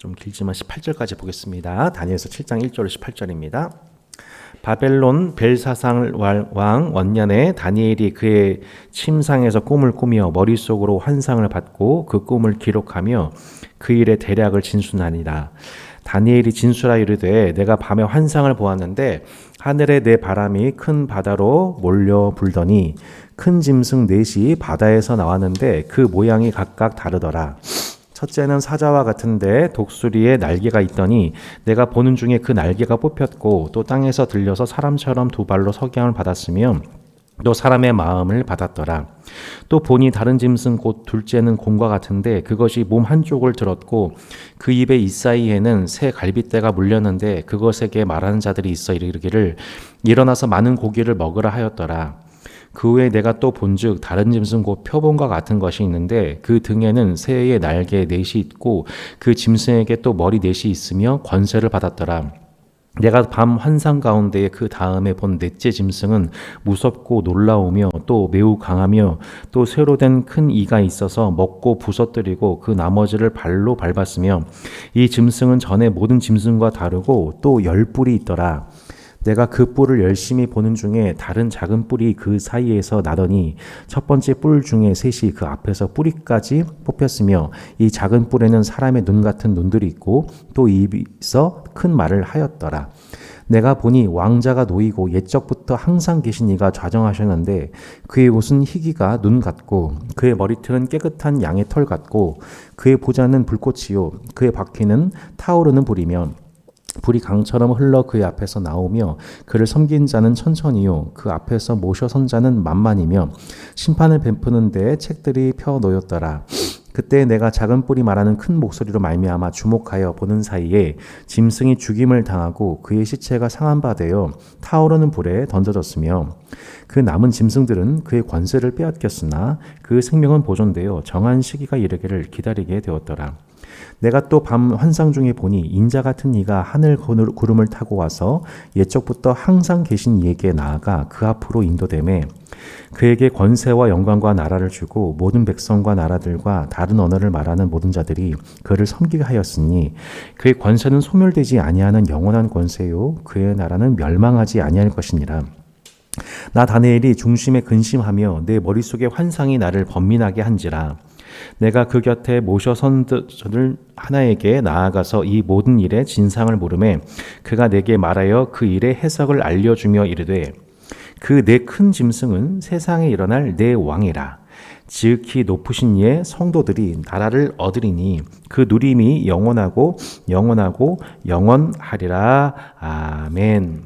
좀 길지만 18절까지 보겠습니다. 다니엘서 7장 1절 18절입니다. 바벨론 벨사살 왕 원년에 다니엘이 그의 침상에서 꿈을 꾸며 머릿속으로 환상을 받고 그 꿈을 기록하며 그 일의 대략을 진술하니라. 다니엘이 진술하 이르되 내가 밤에 환상을 보았는데 하늘에 내 바람이 큰 바다로 몰려 불더니 큰 짐승 넷이 바다에서 나왔는데 그 모양이 각각 다르더라. 첫째는 사자와 같은데 독수리에 날개가 있더니 내가 보는 중에 그 날개가 뽑혔고 또 땅에서 들려서 사람처럼 두 발로 석양을 받았으며 또 사람의 마음을 받았더라. 또 보니 다른 짐승 곧 둘째는 곰과 같은데 그것이 몸 한쪽을 들었고 그 입의 이사이에는 새 갈빗대가 물렸는데 그것에게 말하는 자들이 있어 이르기를 일어나서 많은 고기를 먹으라 하였더라. 그 후에 내가 또 본즉 다른 짐승 곧 표범과 같은 것이 있는데 그 등에는 새의 날개 넷이 있고 그 짐승에게 또 머리 넷이 있으며 권세를 받았더라. 내가 밤 환상 가운데에 그 다음에 본 넷째 짐승은 무섭고 놀라우며 또 매우 강하며 또 쇠로 된 큰 이가 있어서 먹고 부서뜨리고 그 나머지를 발로 밟았으며 이 짐승은 전에 모든 짐승과 다르고 또 10뿔이 있더라. 내가 그 뿔을 열심히 보는 중에 다른 작은 뿔이 그 사이에서 나더니 첫 번째 뿔 중에 셋이 그 앞에서 뿌리까지 뽑혔으며 이 작은 뿔에는 사람의 눈 같은 눈들이 있고 또 입이 있어 큰 말을 하였더라. 내가 보니 왕자가 놓이고 옛적부터 항상 계신 이가 좌정하셨는데 그의 옷은 희기가 눈 같고 그의 머리털은 깨끗한 양의 털 같고 그의 보좌는 불꽃이요 그의 바퀴는 타오르는 불이며 불이 강처럼 흘러 그의 앞에서 나오며 그를 섬긴 자는 천천히요 그 앞에서 모셔 선 자는 만만이며 심판을 베푸는 데에 책들이 펴 놓였더라. 그때 내가 작은 뿔이 말하는 큰 목소리로 말미암아 주목하여 보는 사이에 짐승이 죽임을 당하고 그의 시체가 상한 바 되어 타오르는 불에 던져졌으며 그 남은 짐승들은 그의 권세를 빼앗겼으나 그 생명은 보존되어 정한 시기가 이르기를 기다리게 되었더라. 내가 또 밤 환상 중에 보니 인자 같은 이가 하늘 구름을 타고 와서 옛적부터 항상 계신 이에게 나아가 그 앞으로 인도되매 그에게 권세와 영광과 나라를 주고 모든 백성과 나라들과 다른 언어를 말하는 모든 자들이 그를 섬기게 하였으니 그의 권세는 소멸되지 아니하는 영원한 권세요 그의 나라는 멸망하지 아니할 것이니라. 나 다니엘이 중심에 근심하며 내 머릿속에 환상이 나를 번민하게 한지라. 내가 그 곁에 모셔 선들 하나에게 나아가서 이 모든 일의 진상을 물으매 그가 내게 말하여 그 일의 해석을 알려주며 이르되 그 네 큰 짐승은 세상에 일어날 네 왕이라. 지극히 높으신 이의 성도들이 나라를 얻으리니 그 누림이 영원하고 영원하고 영원하리라. 아멘.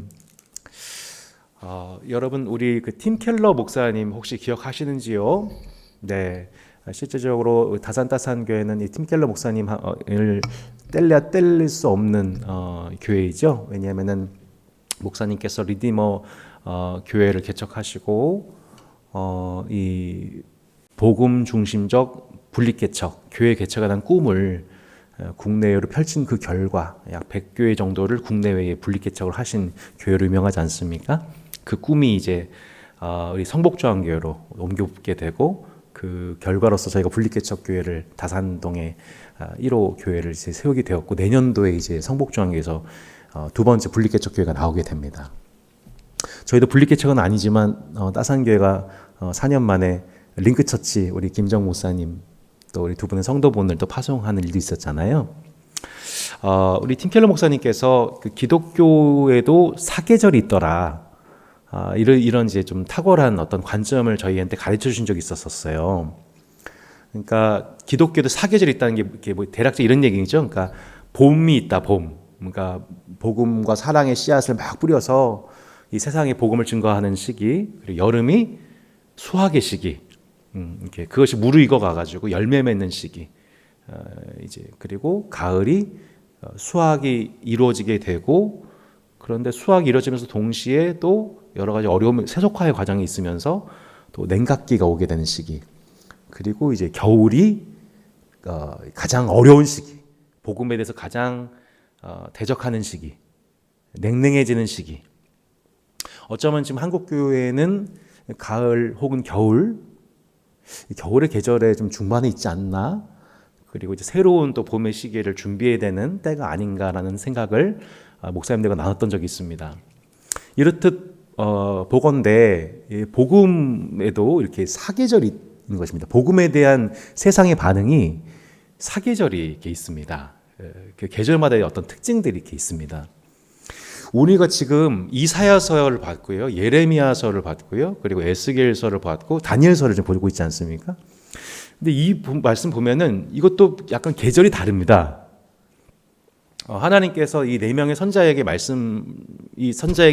여러분 우리 그 팀 켈러 목사님 혹시 기억하시는지요? 네. 실제적으로 다산따산 교회는 이 팀 켈러 목사님을 뗄릴 수 없는 교회이죠. 왜냐하면은 목사님께서 리디머 교회를 개척하시고 이 복음 중심적 분립 개척, 교회 개척에 대한 꿈을 국내외로 펼친 그 결과 약 100교회 정도를 국내외에 분립 개척을 하신 교회로 유명하지 않습니까? 그 꿈이 이제 우리 성복조항교회로 옮겨게 되고 그 결과로서 저희가 분립개척교회를 다산동에 1호 교회를 이제 세우게 되었고 내년도에 이제 성복중앙교회에서 두 번째 분립개척교회가 나오게 됩니다. 저희도 분립개척은 아니지만 따산교회가 4년 만에 링크처치 우리 김정 목사님 또 우리 두 분의 성도분을 또 파송하는 일도 있었잖아요. 우리 팀켈러 목사님께서 그 기독교에도 사계절이 있더라. 이런 이제 좀 탁월한 어떤 관점을 저희한테 가르쳐 주신 적이 있었어요. 그러니까 기독교도 사계절이 있다는 게 뭐 대략적 이런 얘기죠. 그러니까 봄이 있다, 봄. 그러니까 복음과 사랑의 씨앗을 막 뿌려서 이 세상에 복음을 증거하는 시기, 그리고 여름이 수확의 시기, 이렇게 그것이 무르익어 가가지고 열매 맺는 시기, 이제 그리고 가을이 수확이 이루어지게 되고 그런데 수확이 이루어지면서 동시에 또 여러 가지 어려움, 세속화의 과정이 있으면서 또 냉각기가 오게 되는 시기. 그리고 이제 겨울이 가장 어려운 시기. 복음에 대해서 가장 대적하는 시기. 냉랭해지는 시기. 어쩌면 지금 한국 교회는 가을 혹은 겨울의 계절에 좀 중반에 있지 않나 그리고 이제 새로운 또 봄의 시기를 준비해야 되는 때가 아닌가라는 생각을 목사님들과 나눴던 적이 있습니다. 이렇듯 보건대 복음에도 이렇게 사계절이 있는 것입니다. 복음에 대한 세상의 반응이 사계절이 이렇게 있습니다. 그 계절마다의 어떤 특징들이 이렇게 있습니다. 우리가 지금 이사야서를 봤고요, 예레미야서를 봤고요, 그리고 에스겔서를 봤고 다니엘서를 좀 보고 있지 않습니까? 근데 이 말씀 보면은 이것도 약간 계절이 다릅니다. 하나님께서 이 네 명의 선자에게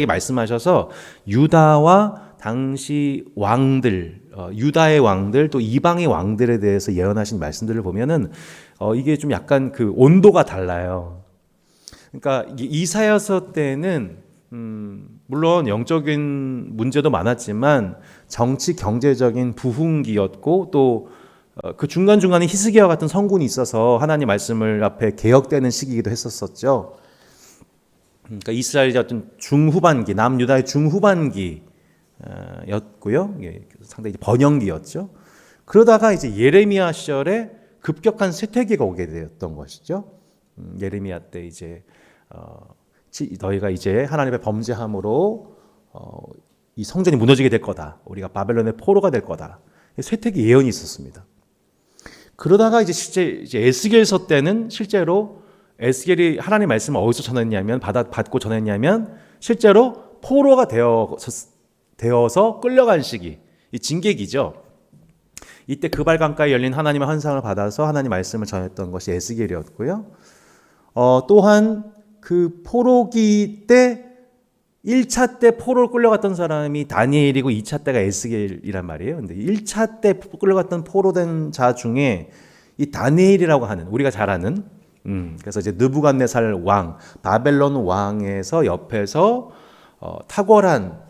말씀하셔서 유다와 당시 왕들, 유다의 왕들 또 이방의 왕들에 대해서 예언하신 말씀들을 보면은 이게 좀 약간 그 온도가 달라요. 그러니까 이사야서 때는 물론 영적인 문제도 많았지만 정치 경제적인 부흥기였고 또 그 중간중간에 히스기야와 같은 성군이 있어서 하나님 말씀을 앞에 개혁되는 시기이기도 했었죠. 그러니까 이스라엘의 어떤 중후반기, 남유다의 중후반기였고요. 상당히 번영기였죠. 그러다가 이제 예레미야 시절에 급격한 쇠퇴기가 오게 되었던 것이죠. 예레미야 때 이제 너희가 이제 하나님의 범죄함으로 이 성전이 무너지게 될 거다. 우리가 바벨론의 포로가 될 거다. 쇠퇴기 예언이 있었습니다. 그러다가 이제 에스겔서 때는 실제로 에스겔이 하나님의 말씀을 어디서 전했냐면 받고 전했냐면 실제로 포로가 되어서 끌려간 시기, 이 징계기죠. 이때 그발강가에 열린 하나님의 환상을 받아서 하나님 말씀을 전했던 것이 에스겔이었고요. 또한 그 포로기 때 1차 때 포로를 끌려갔던 사람이 다니엘이고 2차 때가 에스겔이란 말이에요. 근데 1차 때 끌려갔던 포로된 자 중에 이 다니엘이라고 하는 우리가 잘 아는 그래서 이제 느부갓네살 왕, 바벨론 왕에서 옆에서 탁월한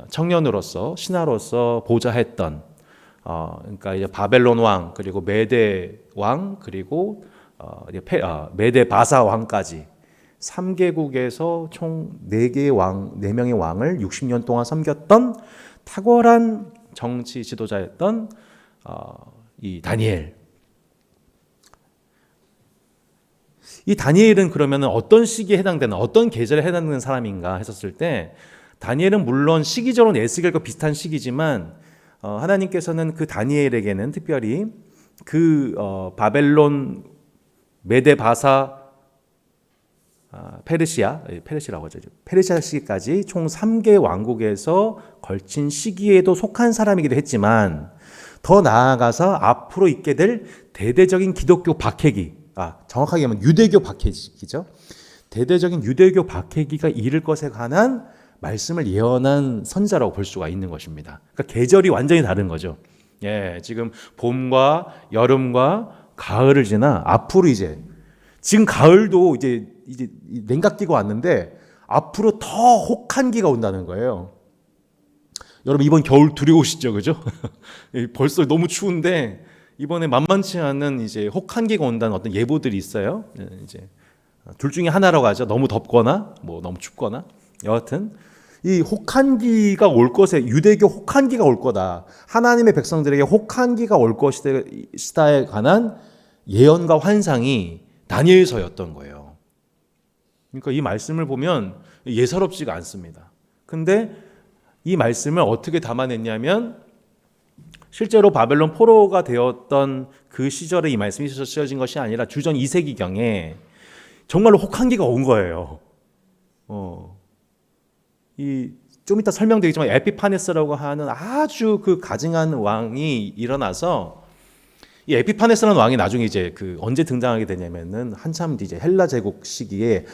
청년으로서 신하로서 보좌했던 그러니까 이제 바벨론 왕 그리고 메대 왕 그리고 메대 바사 왕까지 3개국에서 총 4명의 왕을 60년 동안 섬겼던 탁월한 정치 지도자였던 이 다니엘. 이 다니엘은 그러면 어떤 시기에 해당되는 어떤 계절에 해당되는 사람인가 했었을 때 다니엘은 물론 시기적으로는 에스겔과 비슷한 시기지만 하나님께서는 그 다니엘에게는 특별히 그 바벨론 메데 바사 페르시아라고 하죠. 페르시아 시기까지 총 3개 왕국에서 걸친 시기에도 속한 사람이기도 했지만 더 나아가서 앞으로 있게 될 대대적인 기독교 박해기, 정확하게 하면 유대교 박해기죠. 대대적인 유대교 박해기가 이를 것에 관한 말씀을 예언한 선자라고 볼 수가 있는 것입니다. 그러니까 계절이 완전히 다른 거죠. 예, 지금 봄과 여름과 가을을 지나 앞으로 지금 가을도 이제 냉각기가 왔는데 앞으로 더 혹한기가 온다는 거예요. 여러분 이번 겨울 두려우시죠, 그죠? 벌써 너무 추운데 이번에 만만치 않은 이제 혹한기가 온다는 어떤 예보들이 있어요. 이제 둘 중에 하나라고 하죠. 너무 덥거나 뭐 너무 춥거나 여하튼 이 혹한기가 올 것에 유대교 혹한기가 올 거다. 하나님의 백성들에게 혹한기가 올 것이다에 관한 예언과 환상이 다니엘서였던 거예요. 그러니까 이 말씀을 보면 예사롭지가 않습니다. 근데 이 말씀을 어떻게 담아냈냐면 실제로 바벨론 포로가 되었던 그 시절에 이 말씀이 쓰여진 것이 아니라 주전 2세기경에 정말로 혹한기가 온 거예요. 좀 이따 설명드리겠지만 에피파네스라고 하는 아주 그 가증한 왕이 일어나서 이 에피파네스라는 왕이 나중에 이제 언제 등장하게 되냐면은 한참 이제 헬라 제국 시기에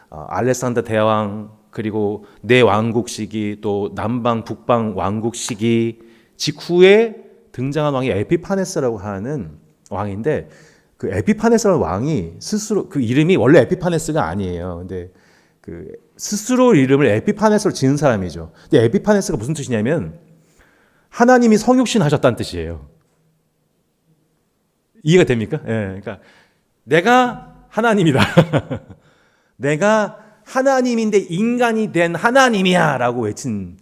알렉산더 대왕 그리고 네 왕국 시기 또 남방 북방 왕국 시기 직후에 등장한 왕이 에피파네스라고 하는 왕인데 그 에피파네스라는 왕이 스스로 그 이름이 원래 에피파네스가 아니에요. 근데 그 스스로 이름을 에피파네스로 지은 사람이죠. 근데 에피파네스가 무슨 뜻이냐면 하나님이 성육신 하셨다는 뜻이에요. 이해가 됩니까? 예, 그러니까 내가 하나님이다. 내가 하나님인데 인간이 된 하나님이야 라고 외친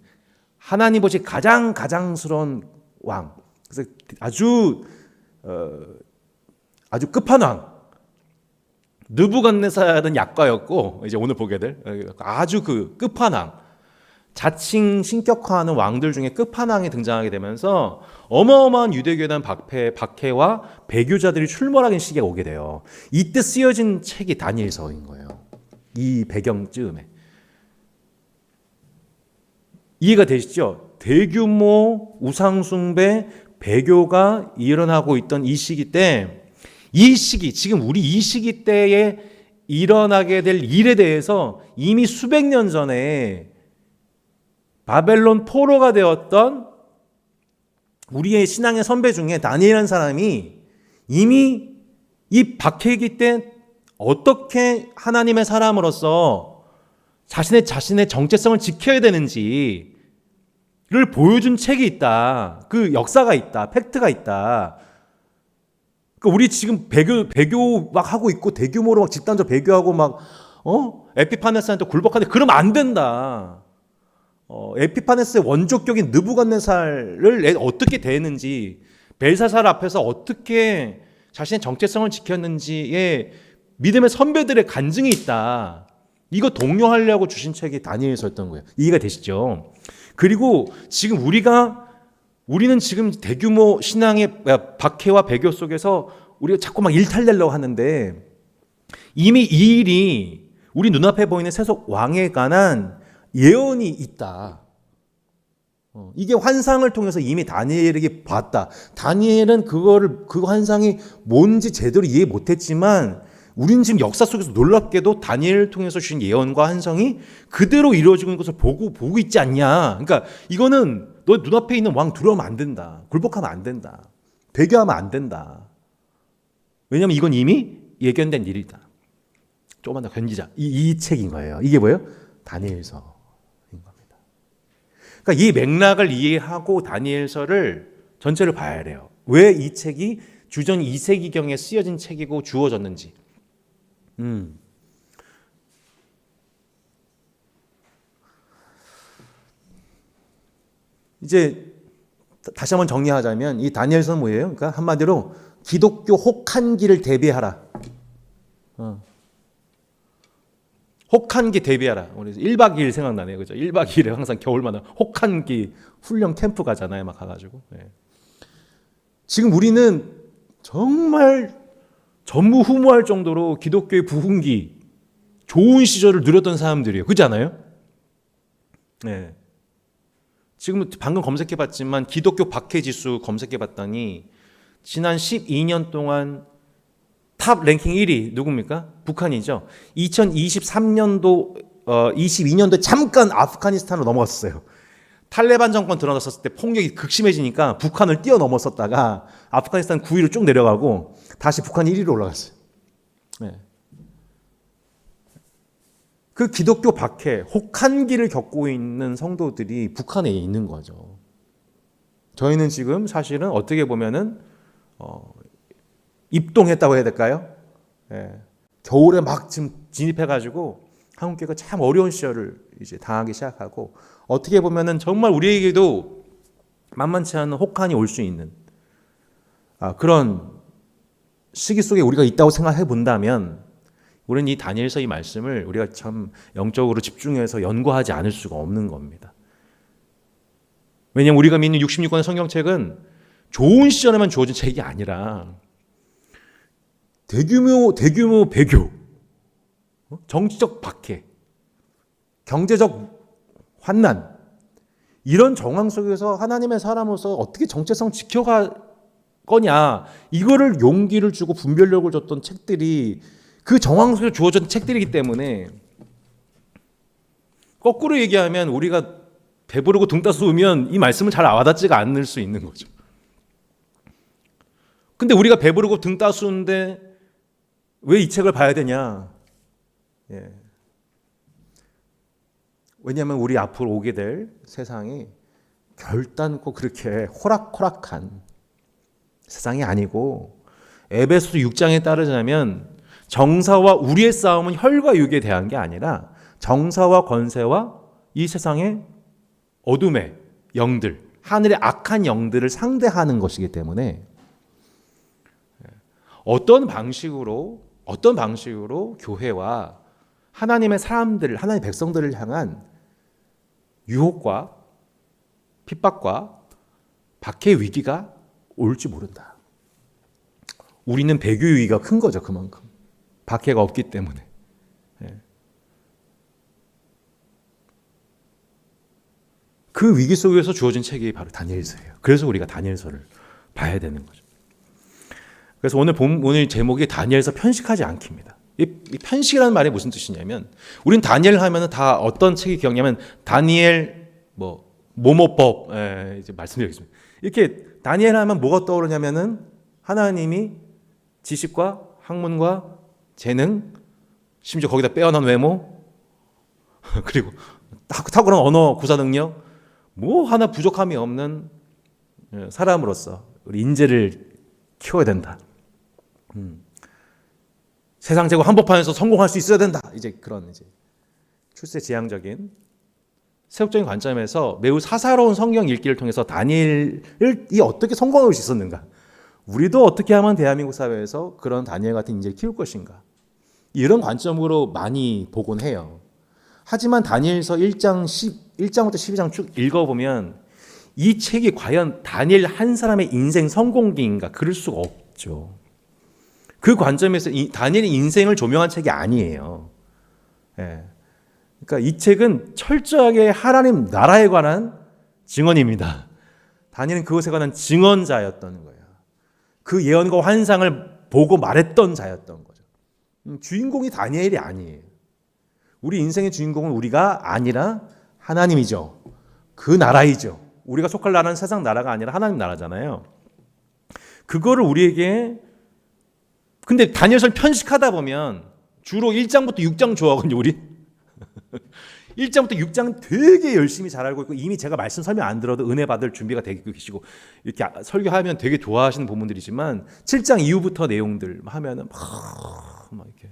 하나님 보시 가장스러운 왕. 그래서 아주 아주 끝판왕 느부갓네살은 약과였고, 이제 오늘 보게 될 아주 그 끝판왕, 자칭 신격화하는 왕들 중에 끝판왕이 등장하게 되면서 어마어마한 유대교단 박해와 배교자들이 출몰하는 시기가 오게 돼요. 이때 쓰여진 책이 다니엘서인 거예요. 이 배경쯤에. 이해가 되시죠? 대규모 우상숭배, 배교가 일어나고 있던 이 시기 때, 이 시기, 지금 우리 이 시기 때에 일어나게 될 일에 대해서 이미 수백 년 전에 바벨론 포로가 되었던 우리의 신앙의 선배 중에 다니엘이라는 사람이 이미 이 박해기 때 어떻게 하나님의 사람으로서 자신의 정체성을 지켜야 되는지를 보여준 책이 있다. 그 역사가 있다. 팩트가 있다. 그러니까 우리 지금 배교 막 하고 있고 대규모로 막 집단적 배교하고 막 에피파네스한테 굴복하는데 그러면 안 된다. 에피파네스의 원조격인 느부갓네살을 어떻게 대했는지, 벨사살 앞에서 어떻게 자신의 정체성을 지켰는지에 믿음의 선배들의 간증이 있다. 이거 독려하려고 주신 책이 다니엘서였던 거예요. 이해가 되시죠? 그리고 지금 우리는 지금 대규모 신앙의 박해와 배교 속에서 우리가 자꾸 막 일탈내려고 하는데, 이미 이 일이 우리 눈앞에 보이는 세속 왕에 관한 예언이 있다. 이게 환상을 통해서 이미 다니엘에게 봤다. 다니엘은 그 환상이 뭔지 제대로 이해 못했지만, 우리는 지금 역사 속에서 놀랍게도 다니엘을 통해서 주신 예언과 환상이 그대로 이루어지고 있는 것을 보고 있지 않냐. 그러니까 이거는 너 눈앞에 있는 왕 두려우면 안 된다. 굴복하면 안 된다. 배교하면 안 된다. 왜냐하면 이건 이미 예견된 일이다. 조금만 더 견디자. 이 책인 거예요. 이게 뭐예요? 다니엘서인 겁니다. 그러니까 이 맥락을 이해하고 다니엘서를 전체를 봐야 돼요. 왜 이 책이 주전 2세기경에 쓰여진 책이고 주어졌는지. 이제 다시 한번 정리하자면 이 다니엘서는 뭐예요? 그러니까 한마디로 기독교 혹한기를 대비하라. 혹한기 대비하라. 우리 1박 2일 생각나네요. 그죠? 1박 2일에 항상 겨울마다 혹한기 훈련 캠프 가잖아요. 막 가가지고. 네. 지금 우리는 정말 전무후무할 정도로 기독교의 부흥기, 좋은 시절을 누렸던 사람들이에요. 그렇지 않아요? 네. 지금 방금 검색해봤지만 기독교 박해지수 검색해봤더니 지난 12년 동안 탑 랭킹 1위 누굽니까? 북한이죠. 2023년도 22년도에 잠깐 아프가니스탄으로 넘어갔어요. 탈레반 정권 들어섰을 때 폭력이 극심해지니까 북한을 뛰어넘었었다가 아프가니스탄 9위로 쭉 내려가고 다시 북한이 1위로 올라갔어요. 네. 그 기독교 박해, 혹한기를 겪고 있는 성도들이 북한에 있는 거죠. 저희는 지금 사실은 어떻게 보면은 입동했다고 해야 될까요? 예. 겨울에 막 지금 진입해가지고 한국교회가 참 어려운 시절을 이제 당하기 시작하고, 어떻게 보면은 정말 우리에게도 만만치 않은 혹한이 올 수 있는 그런 시기 속에 우리가 있다고 생각해 본다면, 우리는 이 다니엘서 이 말씀을 우리가 참 영적으로 집중해서 연구하지 않을 수가 없는 겁니다. 왜냐하면 우리가 믿는 66권의 성경책은 좋은 시절에만 주어진 책이 아니라 대규모 배교, 정치적 박해, 경제적 환난, 이런 정황 속에서 하나님의 사람으로서 어떻게 정체성 지켜갈 거냐, 이거를 용기를 주고 분별력을 줬던 책들이 그 정황 속에 주어진 책들이기 때문에, 거꾸로 얘기하면 우리가 배부르고 등 따서 우면 이 말씀은 잘 와닿지가 않을 수 있는 거죠. 근데 우리가 배부르고 등 따스운데 왜 이 책을 봐야 되냐? 예. 왜냐하면 우리 앞으로 오게 될 세상이 결단코 그렇게 호락호락한 세상이 아니고, 에베소서 6장에 따르자면 정사와 우리의 싸움은 혈과 육에 대한 게 아니라 정사와 권세와 이 세상의 어둠의 영들, 하늘의 악한 영들을 상대하는 것이기 때문에 어떤 방식으로 교회와 하나님의 사람들, 하나님의 백성들을 향한 유혹과 핍박과 박해의 위기가 올지 모른다. 우리는 배교의 위기가 큰 거죠. 그만큼 박해가 없기 때문에. 그 위기 속에서 주어진 책이 바로 다니엘서예요. 그래서 우리가 다니엘서를 봐야 되는 거죠. 그래서 오늘 제목이 다니엘서 편식하지 않기입니다. 이 편식이라는 말이 무슨 뜻이냐면, 우린 다니엘 하면은 다 어떤 책이 기억나면 다니엘 모모법, 이제 말씀드리겠습니다. 이렇게 다니엘 하면 뭐가 떠오르냐면은 하나님이 지식과 학문과 재능, 심지어 거기다 빼어난 외모, 그리고 탁월한 언어 구사 능력, 뭐 하나 부족함이 없는 사람으로서 우리 인재를 키워야 된다. 세상 제국 한복판에서 성공할 수 있어야 된다. 이제 그런 출세지향적인 세속적인 관점에서 매우 사사로운 성경 읽기를 통해서 다니엘이 어떻게 성공할 수 있었는가, 우리도 어떻게 하면 대한민국 사회에서 그런 다니엘 같은 인재를 키울 것인가, 이런 관점으로 많이 보곤 해요. 하지만 다니엘서 1장부터 12장 쭉 읽어보면 이 책이 과연 다니엘 한 사람의 인생 성공기인가, 그럴 수가 없죠. 그 관점에서 다니엘의 인생을 조명한 책이 아니에요. 그러니까 이 책은 철저하게 하나님 나라에 관한 증언입니다. 다니엘은 그것에 관한 증언자였던 거예요. 그 예언과 환상을 보고 말했던 자였던 거죠. 주인공이 다니엘이 아니에요. 우리 인생의 주인공은 우리가 아니라 하나님이죠. 그 나라이죠. 우리가 속할 나라는 세상 나라가 아니라 하나님 나라잖아요. 그거를 우리에게, 근데 다니엘서를 편식하다 보면 주로 1장부터 6장 좋아하거든요, 우리. 1장부터 6장 되게 열심히 잘 알고 있고, 이미 제가 말씀 설명 안 들어도 은혜 받을 준비가 되고 계시고, 이렇게 설교하면 되게 좋아하시는 부분들이지만 7장 이후부터 내용들 하면은 막 이렇게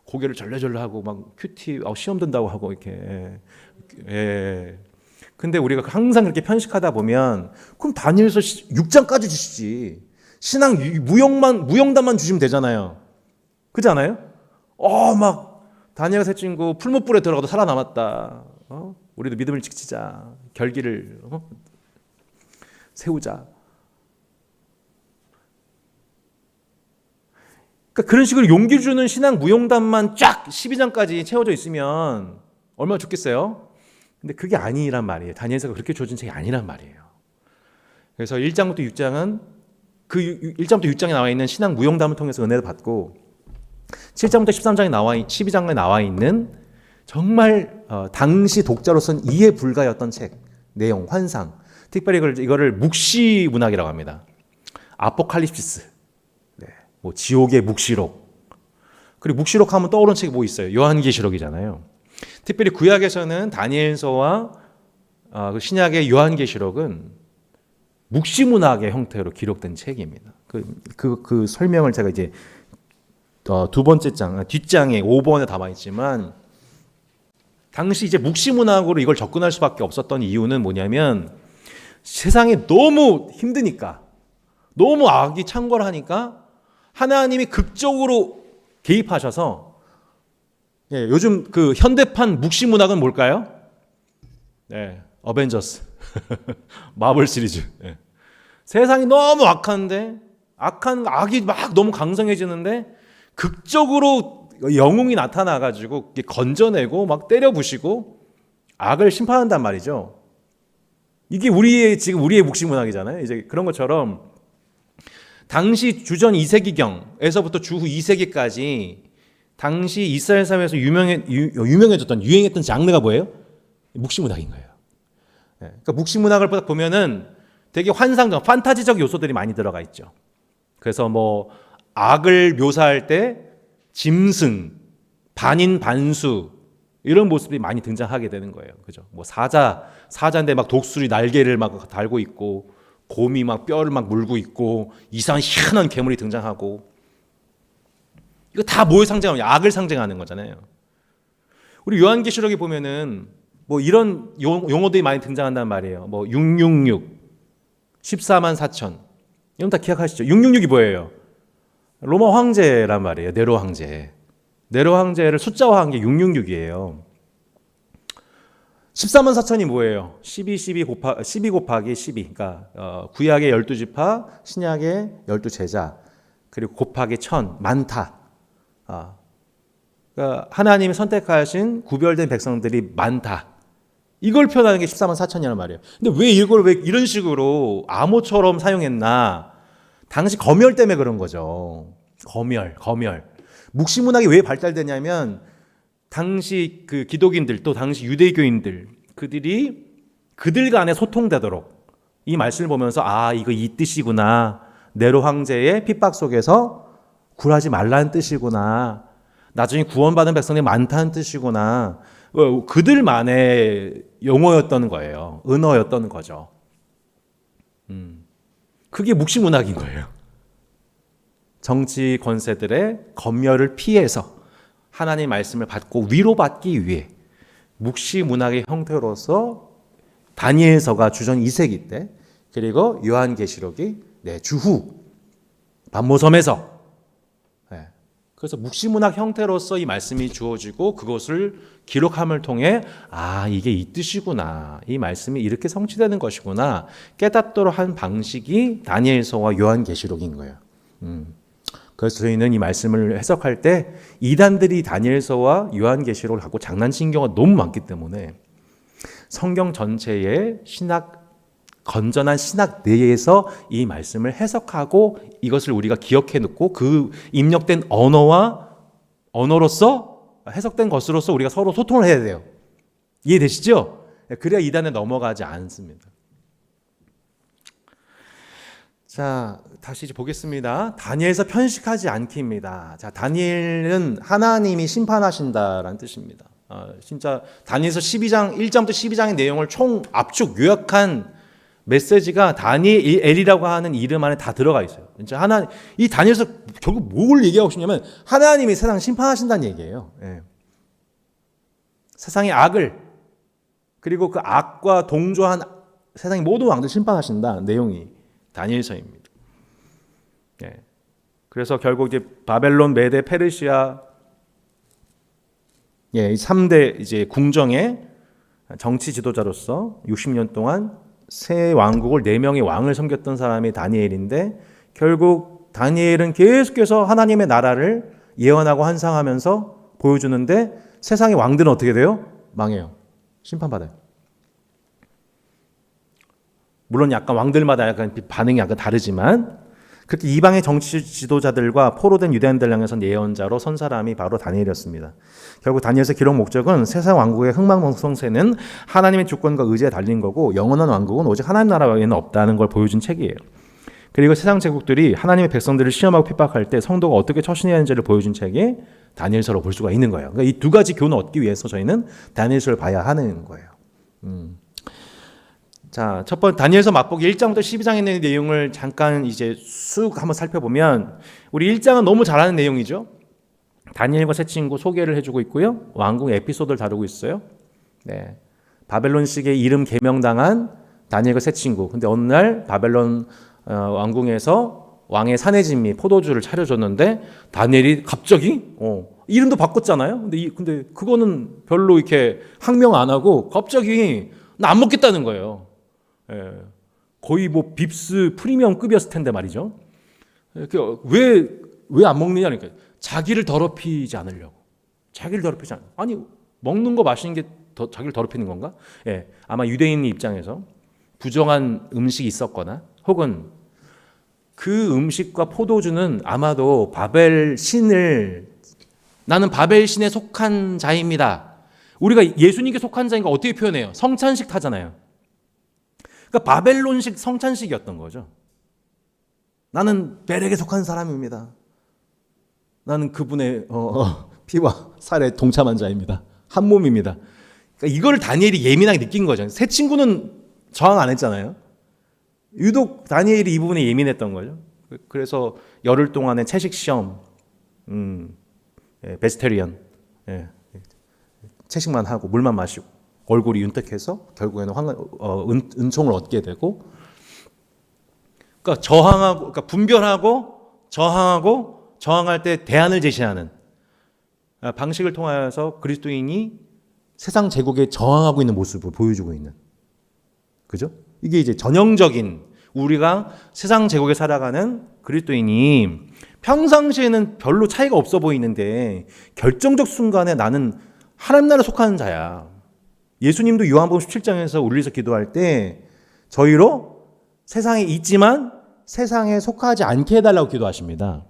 고개를 절레절레하고 막 큐티 시험 든다고 하고 이렇게. 근데 우리가 항상 그렇게 편식하다 보면, 그럼 다니엘서 6장까지 주시지, 신앙 무용담만 주시면 되잖아요. 그렇지 않아요? 막 다니엘 셋 친구 풀무불에 들어가도 살아남았다. 우리도 믿음을 지키자. 결기를 세우자. 그러니까 그런 식으로 용기 주는 신앙 무용담만 쫙 12장까지 채워져 있으면 얼마나 좋겠어요? 근데 그게 아니란 말이에요. 다니엘서가 그렇게 주어진 책이 아니란 말이에요. 그래서 1장부터 6장은 그 1장부터 6장에 나와 있는 신앙 무용담을 통해서 은혜를 받고, 7장부터 12장에 나와 있는 정말 당시 독자로서는 이해 불가였던 책, 내용, 환상, 특별히 이거를 묵시 문학이라고 합니다. 아포칼립시스, 지옥의 묵시록. 그리고 묵시록 하면 떠오르는 책이 뭐 있어요? 요한계시록이잖아요. 특별히 구약에서는 다니엘서와 신약의 요한계시록은 묵시문학의 형태로 기록된 책입니다. 그 설명을 제가 이제 두 번째 뒷장에 5번에 담아 있지만, 당시 이제 묵시문학으로 이걸 접근할 수밖에 없었던 이유는 뭐냐면, 세상이 너무 힘드니까, 너무 악이 창궐하니까 하나님이 극적으로 개입하셔서, 요즘 그 현대판 묵시문학은 뭘까요? 어벤져스, 마블 시리즈. 세상이 너무 악한데, 악이 막 너무 강성해지는데 극적으로 영웅이 나타나가지고 건져내고 막 때려 부시고 악을 심판한단 말이죠. 이게 우리의 묵시문학이잖아요. 이제 그런 것처럼 당시 주전 2세기경에서부터 주후 2세기까지 당시 이스라엘 사회에서 유행했던 장르가 뭐예요? 묵시문학인 거예요. 그러니까 묵시문학을 보면은 되게 환상적, 판타지적 요소들이 많이 들어가 있죠. 그래서 악을 묘사할 때 짐승, 반인 반수 이런 모습이 많이 등장하게 되는 거예요. 그죠? 사자인데 막 독수리 날개를 막 달고 있고, 곰이 막 뼈를 막 물고 있고, 이상한 희한한 괴물이 등장하고, 이거 다 뭘 상징하냐? 악을 상징하는 거잖아요. 우리 요한계시록에 보면은 이런 용어들이 많이 등장한단 말이에요. 666, 14만 4천. 이건 다 기억하시죠? 666이 뭐예요? 로마 황제란 말이에요. 네로 황제. 네로 황제를 숫자화한 게 666이에요. 14만 4천이 뭐예요? 12 곱하기 12. 그러니까 구약의 12지파, 신약의 12제자, 그리고 곱하기 1000, 많다. 그러니까 하나님이 선택하신 구별된 백성들이 많다. 이걸 표현하는 게 14만 4천이란 말이에요. 근데 왜 이걸 왜 이런 식으로 암호처럼 사용했나? 당시 검열 때문에 그런 거죠. 검열. 묵시문학이 왜 발달되냐면 당시 그 기독인들 또 당시 유대교인들 그들이 그들 간에 소통되도록 이 말씀을 보면서 이거 이 뜻이구나. 네로 황제의 핍박 속에서 굴하지 말라는 뜻이구나. 나중에 구원받은 백성들이 많다는 뜻이구나. 그들만의 용어였던 거예요. 은어였던 거죠. 그게 묵시문학인 거예요. 정치 권세들의 검열을 피해서 하나님의 말씀을 받고 위로받기 위해 묵시문학의 형태로서 다니엘서가 주전 2세기 때 그리고 요한계시록이 주후 반모섬에서 그래서 묵시문학 형태로서 이 말씀이 주어지고 그것을 기록함을 통해 이게 이 뜻이구나. 이 말씀이 이렇게 성취되는 것이구나. 깨닫도록 한 방식이 다니엘서와 요한계시록인 거예요. 그래서 저희는 이 말씀을 해석할 때 이단들이 다니엘서와 요한계시록을 갖고 장난친 경우가 너무 많기 때문에 성경 전체의 건전한 신학 내에서 이 말씀을 해석하고 이것을 우리가 기억해 놓고 그 입력된 언어로서 해석된 것으로서 우리가 서로 소통을 해야 돼요. 이해되시죠? 그래야 이단에 넘어가지 않습니다. 자, 다시 이제 보겠습니다. 다니엘서 편식하지 않기입니다. 자, 다니엘은 하나님이 심판하신다라는 뜻입니다. 진짜 다니엘서 12장 1장부터 12장의 내용을 총 압축 요약한 메시지가 다니엘이라고 하는 이름 안에 다 들어가 있어요. 진짜 이 다니엘서 결국 뭘 얘기하고 싶냐면 하나님이 세상 심판하신다는 얘기예요. 세상의 악을 그리고 그 악과 동조한 세상의 모든 왕들 심판하신다 내용이 다니엘서입니다. 그래서 결국 이제 바벨론, 메데, 페르시아 이 3대 이제 궁정의 정치 지도자로서 60년 동안 세 왕국을 4명의 왕을 섬겼던 사람이 다니엘인데 결국 다니엘은 계속해서 하나님의 나라를 예언하고 환상하면서 보여주는데 세상의 왕들은 어떻게 돼요? 망해요. 심판받아요. 물론 약간 왕들마다 약간 반응이 약간 다르지만 그렇게 이방의 정치 지도자들과 포로된 유대인들 향해선 예언자로 선 사람이 바로 다니엘이었습니다. 결국 다니엘서 기록 목적은 세상 왕국의 흥망성쇠는 하나님의 주권과 의지에 달린 거고 영원한 왕국은 오직 하나님 나라 외에는 없다는 걸 보여준 책이에요. 그리고 세상 제국들이 하나님의 백성들을 시험하고 핍박할 때 성도가 어떻게 처신해야 하는지를 보여준 책이 다니엘서로 볼 수가 있는 거예요. 그러니까 이 두 가지 교훈을 얻기 위해서 저희는 다니엘서를 봐야 하는 거예요. 자, 첫 번째 다니엘서 맛보기 1장부터 12장에 있는 내용을 잠깐 이제 쑥 한번 살펴보면 우리 1장은 너무 잘 아는 내용이죠. 다니엘과 세 친구 소개를 해주고 있고요. 왕국 에피소드를 다루고 있어요. 바벨론식의 이름 개명당한 다니엘과 세 친구. 근데 어느 날 바벨론 왕궁에서 왕의 사내진미 포도주를 차려줬는데 다니엘이 갑자기 이름도 바꿨잖아요. 근데 그거는 별로 이렇게 항명 안 하고 갑자기 나 안 먹겠다는 거예요. 거의 뭐 빕스 프리미엄급이었을 텐데 말이죠. 왜 안 먹느냐 그러니까 자기를 더럽히지 않으려고. 아니 먹는 거 마시는 게 자기를 더럽히는 건가? 아마 유대인 입장에서 부정한 음식이 있었거나 혹은 그 음식과 포도주는 아마도 나는 바벨 신에 속한 자입니다. 우리가 예수님께 속한 자인 거 어떻게 표현해요? 성찬식 타잖아요. 그러니까 바벨론식 성찬식이었던 거죠. 나는 벨에게 속한 사람입니다. 나는 그분의 피와 살에 동참한 자입니다. 한 몸입니다. 그러니까 이걸 다니엘이 예민하게 느낀 거죠. 세 친구는 저항 안 했잖아요. 유독 다니엘이 이 부분에 예민했던 거죠. 그래서 열흘 동안의 채식 시험, 베스테리언, 채식만 하고 물만 마시고 얼굴이 윤택해서 결국에는 은총을 얻게 되고, 그러니까 분별하고 저항하고 저항할 때 대안을 제시하는 방식을 통하여서 그리스도인이 세상 제국에 저항하고 있는 모습을 보여주고 있는, 그죠? 이게 이제 전형적인 우리가 세상 제국에 살아가는 그리스도인이 평상시에는 별로 차이가 없어 보이는데 결정적 순간에 나는 하나님 나라에 속하는 자야. 예수님도 요한복음 17장에서 울리서 기도할 때 저희로 세상에 있지만 세상에 속하지 않게 해달라고 기도하십니다.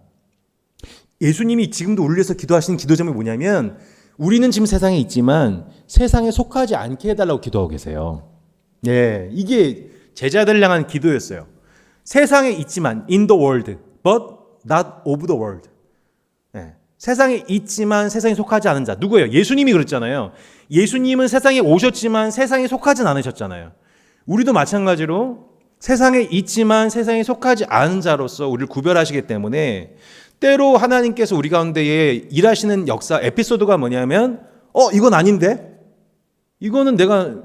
예수님이 지금도 울려서 기도하시는 기도점이 뭐냐면 우리는 지금 세상에 있지만 세상에 속하지 않게 해달라고 기도하고 계세요. 예, 이게 제자들 향한 기도였어요. 세상에 있지만 in the world, but not of the world. 예, 세상에 있지만 세상에 속하지 않은 자. 누구예요? 예수님이 그랬잖아요. 예수님은 세상에 오셨지만 세상에 속하진 않으셨잖아요. 우리도 마찬가지로 세상에 있지만 세상에 속하지 않은 자로서 우리를 구별하시기 때문에 때로 하나님께서 우리 가운데에 일하시는 역사 에피소드가 뭐냐면 이건 아닌데? 이거는 내가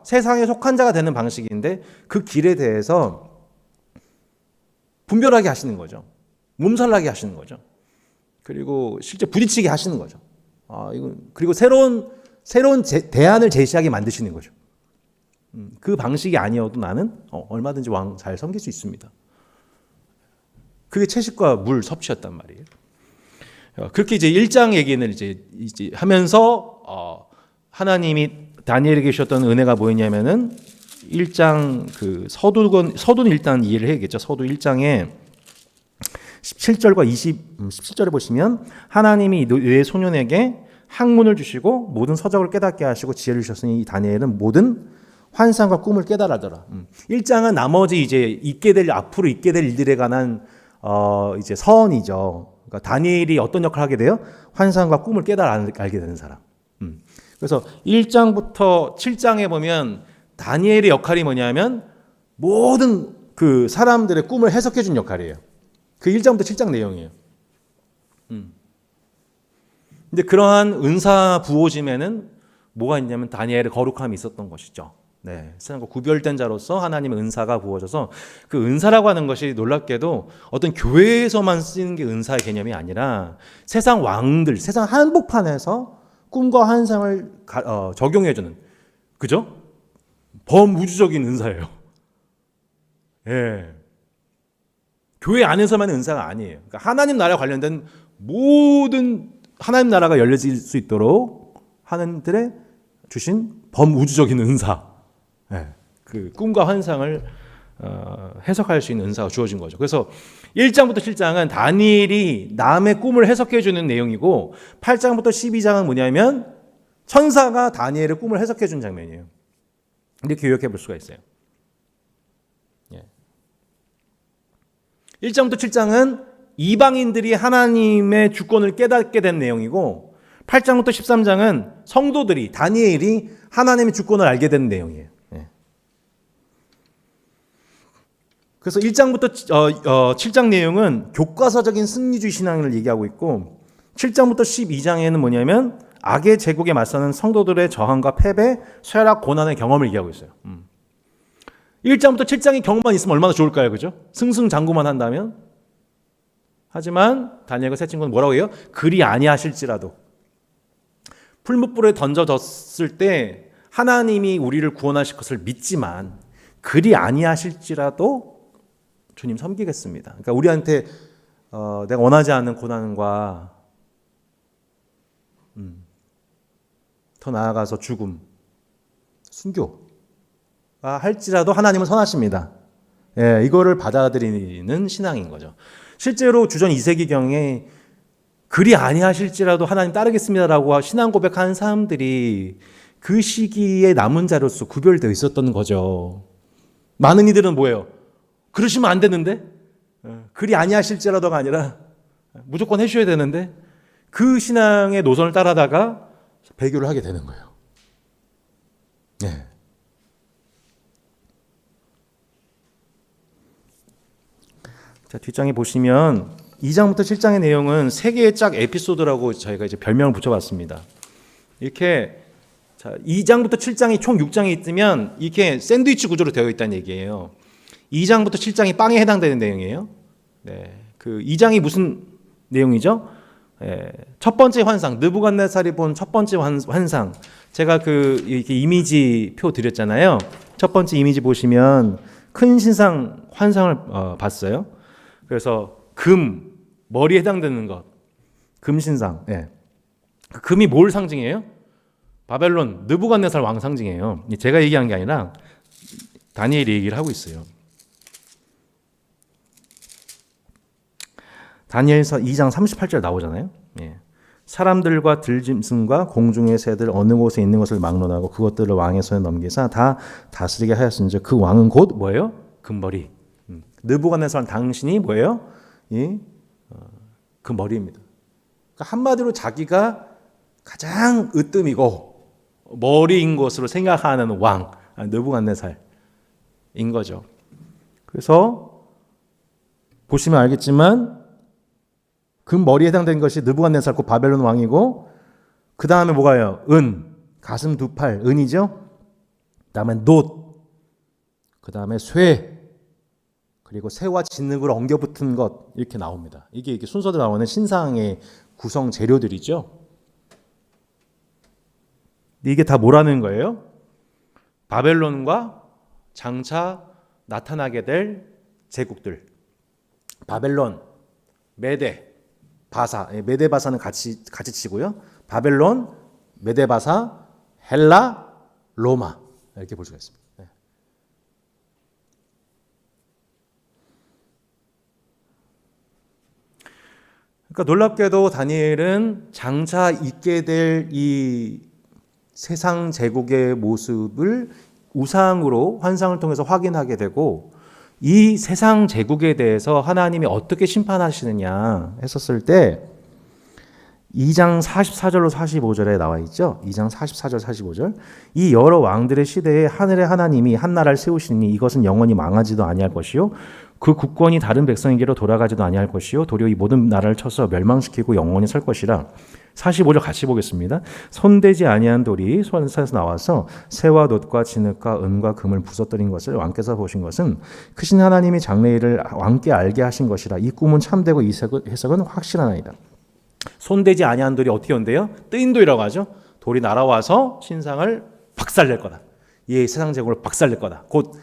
세상에 속한 자가 되는 방식인데 그 길에 대해서 분별하게 하시는 거죠. 몸살나게 하시는 거죠. 그리고 실제 부딪히게 하시는 거죠. 그리고 새로운 대안을 제시하게 만드시는 거죠. 그 방식이 아니어도 나는 얼마든지 왕 잘 섬길 수 있습니다. 그게 채식과 물 섭취였단 말이에요. 그렇게 이제 1장 얘기는 이제 하면서 하나님이 다니엘에게 주셨던 은혜가 뭐였냐면은 1장 그 서두는 일단 이해를 해야겠죠. 서두 1장에 17절과 17절에 보시면 하나님이 내 소년에게 학문을 주시고 모든 서적을 깨닫게 하시고 지혜를 주셨으니 다니엘은 모든 환상과 꿈을 깨달아더라. 1장은 나머지 이제 앞으로 있게 될 일들에 관한 이제 서언이죠. 그러니까 다니엘이 어떤 역할을 하게 돼요? 환상과 꿈을 알게 되는 사람. 그래서 1장부터 7장에 보면 다니엘의 역할이 뭐냐면 모든 그 사람들의 꿈을 해석해 준 역할이에요. 그 1장부터 7장 내용이에요. 근데 그러한 은사 부어짐에는 뭐가 있냐면 다니엘의 거룩함이 있었던 것이죠. 네, 세상과 구별된 자로서 하나님의 은사가 부어져서 그 은사라고 하는 것이 놀랍게도 어떤 교회에서만 쓰는 게 은사의 개념이 아니라 세상 왕들, 세상 한복판에서 꿈과 환상을 적용해주는, 그죠? 범우주적인 은사예요. 예. 교회 안에서만 은사가 아니에요. 그러니까 하나님 나라에 관련된 모든 하나님 나라가 열려질 수 있도록 하나님들의 주신 범우주적인 은사, 예. 그 꿈과 환상을 해석할 수 있는 은사가 주어진 거죠. 그래서 1장부터 7장은 다니엘이 남의 꿈을 해석해 주는 내용이고 8장부터 12장은 뭐냐면 천사가 다니엘의 꿈을 해석해 준 장면이에요. 이렇게 기억해 볼 수가 있어요. 1장부터 7장은 이방인들이 하나님의 주권을 깨닫게 된 내용이고 8장부터 13장은 성도들이 다니엘이 하나님의 주권을 알게 된 내용이에요. 그래서 1장부터 7장 내용은 교과서적인 승리주의 신앙을 얘기하고 있고 7장부터 12장에는 뭐냐면 악의 제국에 맞서는 성도들의 저항과 패배, 쇠락, 고난의 경험을 얘기하고 있어요. 1장부터 7장의 경험만 있으면 얼마나 좋을까요? 그죠? 승승장구만 한다면. 하지만 다니엘과 세 친구는 뭐라고 해요? 그리 아니하실지라도. 풀무불에 던져졌을 때 하나님이 우리를 구원하실 것을 믿지만 그리 아니하실지라도 주님 섬기겠습니다. 그러니까 우리한테 내가 원하지 않는 고난과 더 나아가서 죽음, 순교가 할지라도 하나님은 선하십니다. 예, 이거를 받아들이는 신앙인 거죠. 실제로 주전 2세기경에 그리 아니하실지라도 하나님 따르겠습니다라고 신앙 고백한 사람들이 그 시기에 남은 자로서 구별되어 있었던 거죠. 많은 이들은 뭐예요? 그러시면 안 되는데? 그리 아니하실지라도가 아니라 무조건 해주셔야 되는데 그 신앙의 노선을 따라다가 배교를 하게 되는 거예요. 네. 자, 뒷장에 보시면 2장부터 7장의 내용은 세 개의 짝 에피소드라고 저희가 이제 별명을 붙여봤습니다. 이렇게 자, 2장부터 7장이 총 6장이 있으면 이렇게 샌드위치 구조로 되어 있다는 얘기예요. 2장부터 7장이 빵에 해당되는 내용이에요. 네. 그 2장이 무슨 내용이죠? 첫 번째 환상, 느부갓네살이 본 첫 번째 환상. 제가 그 이렇게 이미지 표 드렸잖아요. 첫 번째 이미지 보시면 큰 신상 환상을 봤어요. 그래서 금, 머리에 해당되는 것, 금신상. 그 금이 뭘 상징해요? 바벨론, 느부갓네살 왕 상징해요. 제가 얘기한 게 아니라 다니엘이 얘기를 하고 있어요. 다니엘서 2장 38절 나오잖아요. 사람들과 들짐승과 공중의 새들 어느 곳에 있는 것을 막론하고 그것들을 왕의 손에 넘기사 다 다스리게 하였은즉 그 왕은 곧 뭐예요? 금머리. 느부갓네살 당신이 뭐예요? 그 머리입니다. 그러니까 한마디로 자기가 가장 으뜸이고 머리인 것으로 생각하는 왕 느부갓네살인 거죠. 그래서 보시면 알겠지만 그 머리에 해당되는 것이 느부갓네살 곧 바벨론 왕이고 그 다음에 뭐가요? 은, 가슴 두 팔, 은이죠. 그 다음에 놋, 그 다음에 쇠, 그리고 새와 진흙을 엉겨붙은 것 이렇게 나옵니다. 이게 순서대로 나오는 신상의 구성 재료들이죠. 이게 다 뭐라는 거예요? 바벨론과 장차 나타나게 될 제국들. 바벨론, 메데, 바사, 메데 바사는 같이 치고요. 바벨론, 메데 바사, 헬라, 로마 이렇게 볼 수가 있습니다. 그러니까 놀랍게도 다니엘은 장차 있게 될 이 세상 제국의 모습을 우상으로 환상을 통해서 확인하게 되고 이 세상 제국에 대해서 하나님이 어떻게 심판하시느냐 했었을 때 2장 44절로 45절에 나와 있죠. 2장 44절 45절. 이 여러 왕들의 시대에 하늘의 하나님이 한 나라를 세우시니 이것은 영원히 망하지도 아니할 것이요 그 국권이 다른 백성에게로 돌아가지도 아니할 것이요 도리어 이 모든 나라를 쳐서 멸망시키고 영원히 설 것이라. 45절 같이 보겠습니다. 손대지 아니한 돌이 손에서 나와서 새와 놋과 진흙과 은과 금을 부서뜨린 것을 왕께서 보신 것은 크신 하나님이 장래일을 왕께 알게 하신 것이라. 이 꿈은 참되고 이 해석은 확실하나이다. 손대지 아니한 돌이 어떻게 온대요? 뜨인 돌이라고 하죠. 돌이 날아와서 신상을 박살낼 거다. 이 세상 제국을 박살낼 거다. 곧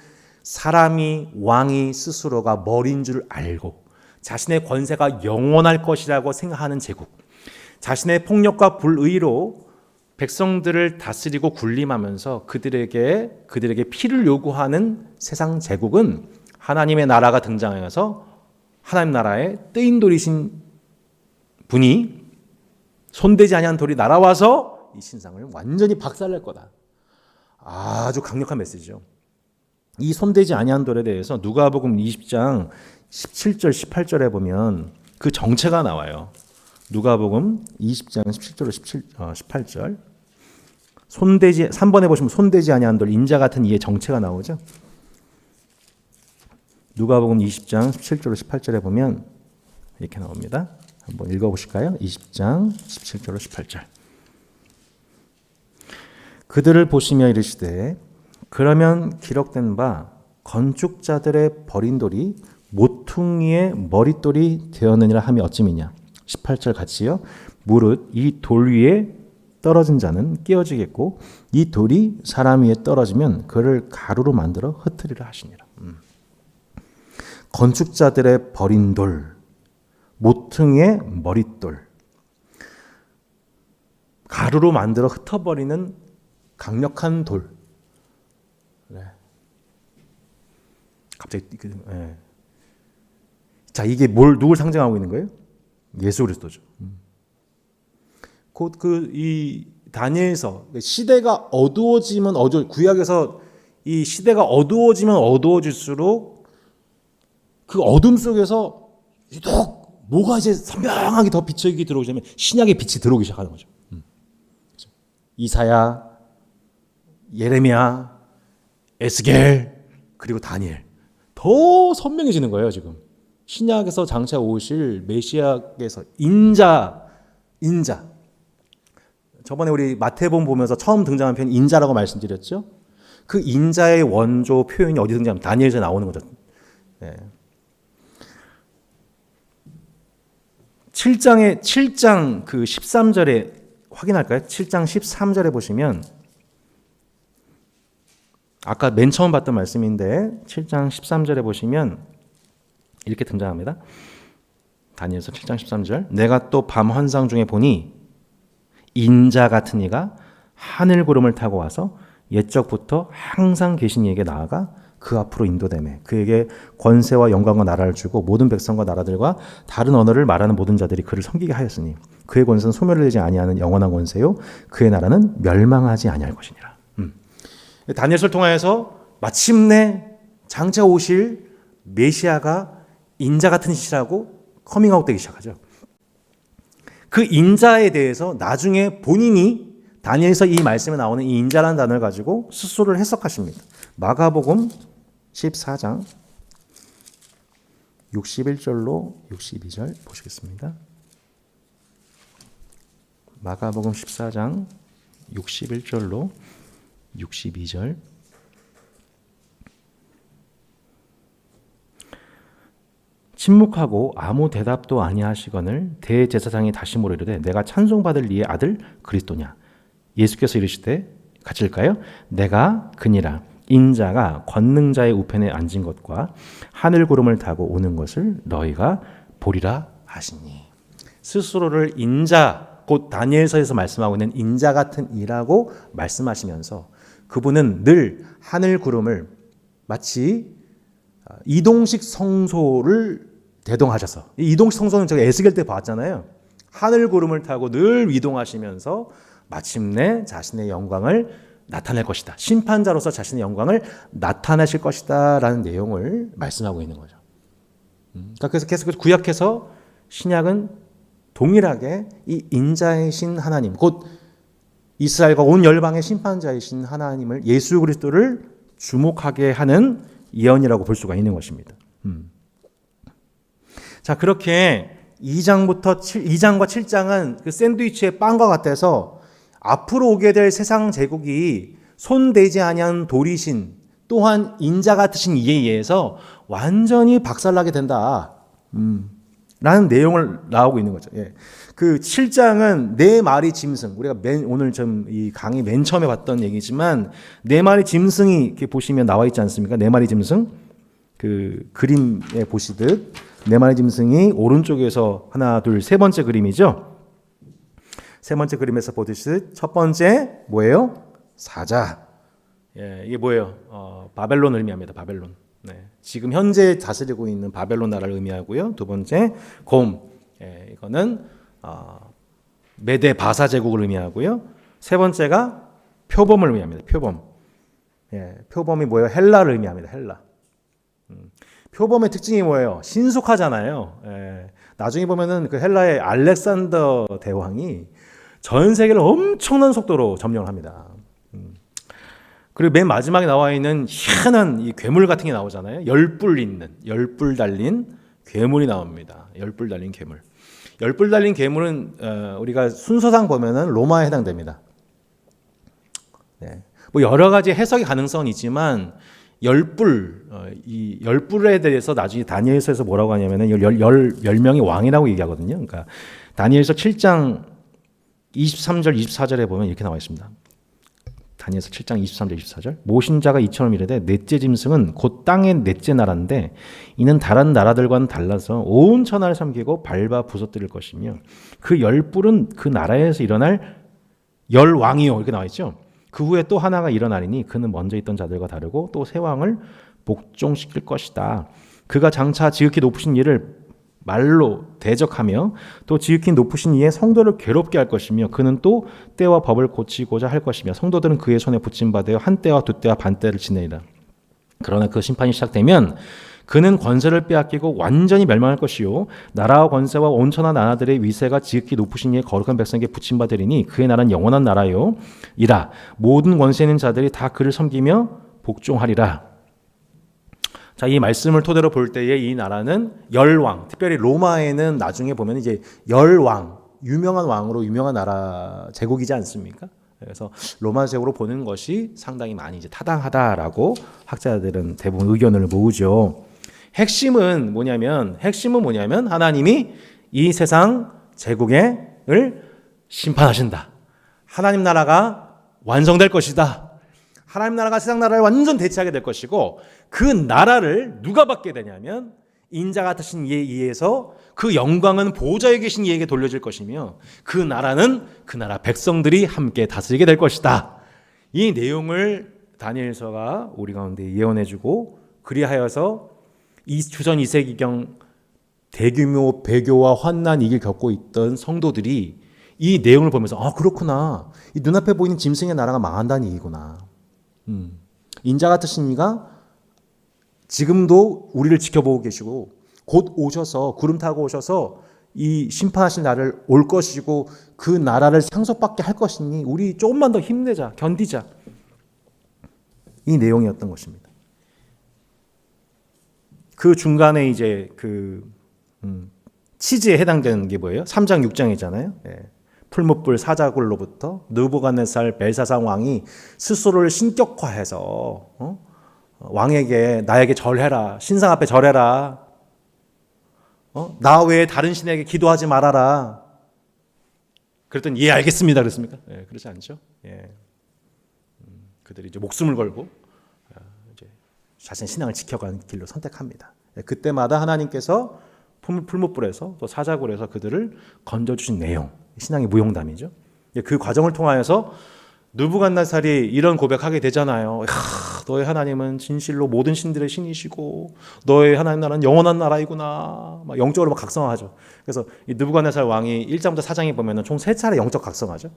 사람이 왕이 스스로가 머리인 줄 알고 자신의 권세가 영원할 것이라고 생각하는 제국. 자신의 폭력과 불의로 백성들을 다스리고 군림하면서 그들에게 피를 요구하는 세상 제국은 하나님의 나라가 등장해서 하나님 나라의 뜨인 돌이신 분이 손대지 아니한 돌이 날아와서 이 신상을 완전히 박살낼 거다. 아주 강력한 메시지죠. 이 손대지 아니한 돌에 대해서 누가복음 20장 17절 18절에 보면 그 정체가 나와요. 누가복음 20장 17절로 18절. 손대지 3번에 보시면 손대지 아니한 돌 인자 같은 이의 정체가 나오죠. 누가복음 20장 17절로 18절에 보면 이렇게 나옵니다. 한번 읽어보실까요? 20장 17절로 18절. 그들을 보시며 이르시되 그러면 기록된 바 건축자들의 버린 돌이 모퉁이의 머릿돌이 되었느니라 함이 어찌미냐. 18절 같이요. 무릇 이 돌 위에 떨어진 자는 깨어지겠고 이 돌이 사람 위에 떨어지면 그를 가루로 만들어 흩으리라 하시니라. 건축자들의 버린 돌, 모퉁이의 머릿돌, 가루로 만들어 흩어버리는 강력한 돌. 네. 갑자기 자, 이게 누굴 상징하고 있는 거예요? 예수 그리스도죠. 곧 이 다니엘서 시대가 어두워지면 구약에서 이 시대가 어두워지면 어두워질수록 그 어둠 속에서 유독 뭐가 이제 선명하게 더 빛이 들어오자면 신약의 빛이 들어오기 시작하는 거죠. 이사야, 예레미야, 에스겔 그리고 다니엘 더 선명해지는 거예요. 지금 신약에서 장차 오실 메시아께서 인자. 저번에 우리 마태복음 보면서 처음 등장한 표현 인자라고 말씀드렸죠. 그 인자의 원조 표현이 어디 등장하면 다니엘에서 나오는 거죠. 네. 7장 그 13절에 확인할까요? 7장 13절에 보시면 아까 맨 처음 봤던 말씀인데 7장 13절에 보시면 이렇게 등장합니다. 다니엘서 7장 13절. 내가 또 밤 환상 중에 보니 인자 같은 이가 하늘 구름을 타고 와서 옛적부터 항상 계신 이에게 나아가 그 앞으로 인도되매 그에게 권세와 영광과 나라를 주고 모든 백성과 나라들과 다른 언어를 말하는 모든 자들이 그를 섬기게 하였으니 그의 권세는 소멸을 내지 아니하는 영원한 권세요 그의 나라는 멸망하지 아니할 것이니라. 다니엘서를 통하여서 마침내 장차 오실 메시아가 인자 같은 이시라고 커밍아웃되기 시작하죠. 그 인자에 대해서 나중에 본인이 다니엘서 이 말씀에 나오는 이 인자라는 단어를 가지고 스스로를 해석하십니다. 마가복음 14장 61절로 62절 보시겠습니다. 마가복음 14장 61절로 62절. 침묵하고 아무 대답도 아니하시거늘 대제사장이 다시 물으리되 내가 찬송받을 이의 아들 그리스도냐. 예수께서 이르시되 같일까요? 내가 그니라. 인자가 권능자의 우편에 앉은 것과 하늘 구름을 타고 오는 것을 너희가 보리라 하시니. 스스로를 인자, 곧 다니엘서에서 말씀하고 있는 인자 같은 이라고 말씀하시면서 그분은 늘 하늘 구름을 마치 이동식 성소를 대동하셔서, 이 이동식 성소는 제가 에스겔 때 봤잖아요. 하늘 구름을 타고 늘 이동하시면서 마침내 자신의 영광을 나타낼 것이다. 심판자로서 자신의 영광을 나타내실 것이다 라는 내용을 말씀하고 있는 거죠. 그러니까 그래서 계속 구약해서 신약은 동일하게 이 인자이신 하나님, 곧 이스라엘과 온 열방의 심판자이신 하나님을, 예수 그리스도를 주목하게 하는 예언이라고 볼 수가 있는 것입니다. 자, 그렇게 2장과 7장은 그 샌드위치의 빵과 같아서 앞으로 오게 될 세상 제국이 손대지 아니한 도리신 또한 인자 같으신 이에 의해서 완전히 박살나게 된다. 라는 내용을 나오고 있는 거죠. 예. 그 7장은 네 마리 짐승, 우리가 오늘 좀 이 강의 맨 처음에 봤던 얘기지만 네 마리 짐승이 이렇게 보시면 나와 있지 않습니까? 네 마리 짐승, 그 그림에 보시듯 네 마리 짐승이 오른쪽에서 하나, 둘, 세 번째 그림이죠. 세 번째 그림에서 보듯이 첫 번째 뭐예요? 사자. 예, 이게 뭐예요? 바벨론을 의미합니다. 바벨론. 네, 지금 현재 다스리고 있는 바벨론 나라를 의미하고요. 두 번째 곰. 예, 이거는 메데 바사 제국을 의미하고요. 세 번째가 표범을 의미합니다. 표범. 예, 표범이 뭐예요? 헬라를 의미합니다. 헬라. 표범의 특징이 뭐예요? 신속하잖아요. 예, 나중에 보면은 그 헬라의 알렉산더 대왕이 전 세계를 엄청난 속도로 점령을 합니다. 그리고 맨 마지막에 나와 있는 희한한 이 괴물 같은 게 나오잖아요. 열불 달린 괴물이 나옵니다. 열불 달린 괴물. 열불 달린 괴물은 우리가 순서상 보면은 로마에 해당됩니다. 네. 뭐 여러 가지 해석의 가능성은 있지만 이 열불에 대해서 나중에 다니엘서에서 뭐라고 하냐면은 10명의 왕이라고 얘기하거든요. 그러니까 다니엘서 7장 23절 24절에 보면 이렇게 나와 있습니다. 다니엘서 7장 23절 24절. 모신자가 이처럼 이르되 넷째 짐승은 곧 땅의 넷째 나라인데 이는 다른 나라들과는 달라서 온 천하를 삼키고 밟아 부서뜨릴 것이며 그 열불은 그 나라에서 일어날 열왕이요 이렇게 나와 있죠. 그 후에 또 하나가 일어나리니 그는 먼저 있던 자들과 다르고 또 새 왕을 복종시킬 것이다. 그가 장차 지극히 높으신 이를 말로 대적하며 또 지극히 높으신 이의 성도를 괴롭게 할 것이며 그는 또 때와 법을 고치고자 할 것이며 성도들은 그의 손에 붙임받아 한 때와 두 때와 반 때를 지내리라. 그러나 그 심판이 시작되면 그는 권세를 빼앗기고 완전히 멸망할 것이요 나라와 권세와 온천하 나라들의 위세가 지극히 높으신 이의 거룩한 백성에게 붙임받으리니 그의 나라는 영원한 나라요 이라. 모든 권세 있는 자들이 다 그를 섬기며 복종하리라. 자, 이 말씀을 토대로 볼 때에 이 나라는 열왕, 특별히 로마에는 나중에 보면 이제 열왕, 유명한 왕으로 유명한 나라 제국이지 않습니까? 그래서 로마 제국으로 보는 것이 상당히 많이 이제 타당하다라고 학자들은 대부분 의견을 모으죠. 핵심은 뭐냐면 하나님이 이 세상 제국을 심판하신다. 하나님 나라가 완성될 것이다. 하나님 나라가 세상 나라를 완전 대체하게 될 것이고 그 나라를 누가 받게 되냐면 인자 같으신 이에 의해서 그 영광은 보호자에 계신 이에게 돌려질 것이며 그 나라는 그 나라 백성들이 함께 다스리게 될 것이다. 이 내용을 다니엘서가 우리 가운데 예언해주고 그리하여서 주전 2세기경 대규모 배교와 환난 이길 겪고 있던 성도들이 이 내용을 보면서 그렇구나. 이 눈앞에 보이는 짐승의 나라가 망한다는 얘기구나. 인자 같으신 이가 지금도 우리를 지켜보고 계시고 곧 오셔서 구름 타고 오셔서 이 심판하실 날을 올 것이고 그 나라를 상속받게 할 것이니 우리 조금만 더 힘내자, 견디자. 이 내용이었던 것입니다. 그 중간에 이제 치즈에 해당되는 게 뭐예요? 3장 6장이잖아요. 풀무불 사자굴로부터 느부갓네살 벨사상 왕이 스스로를 신격화해서 왕에게 나에게 절해라. 신상 앞에 절해라. 나 외에 다른 신에게 기도하지 말아라. 그랬더니 예 알겠습니다 그랬습니까? 그렇지 않죠. 그들이 이제 목숨을 걸고 이제 자신의 신앙을 지켜가는 길로 선택합니다. 그때마다 하나님께서 풀무불에서 또 사자굴에서 그들을 건져주신 내용, 신앙의 무용담이죠. 그 과정을 통하여서 느부갓네살이 이런 고백하게 되잖아요. 너의 하나님은 진실로 모든 신들의 신이시고 너의 하나님 나라는 영원한 나라이구나. 막 영적으로 막 각성하죠. 그래서 이 느부갓네살 왕이 1장부터 4장에 보면 총 3차례 영적 각성하죠.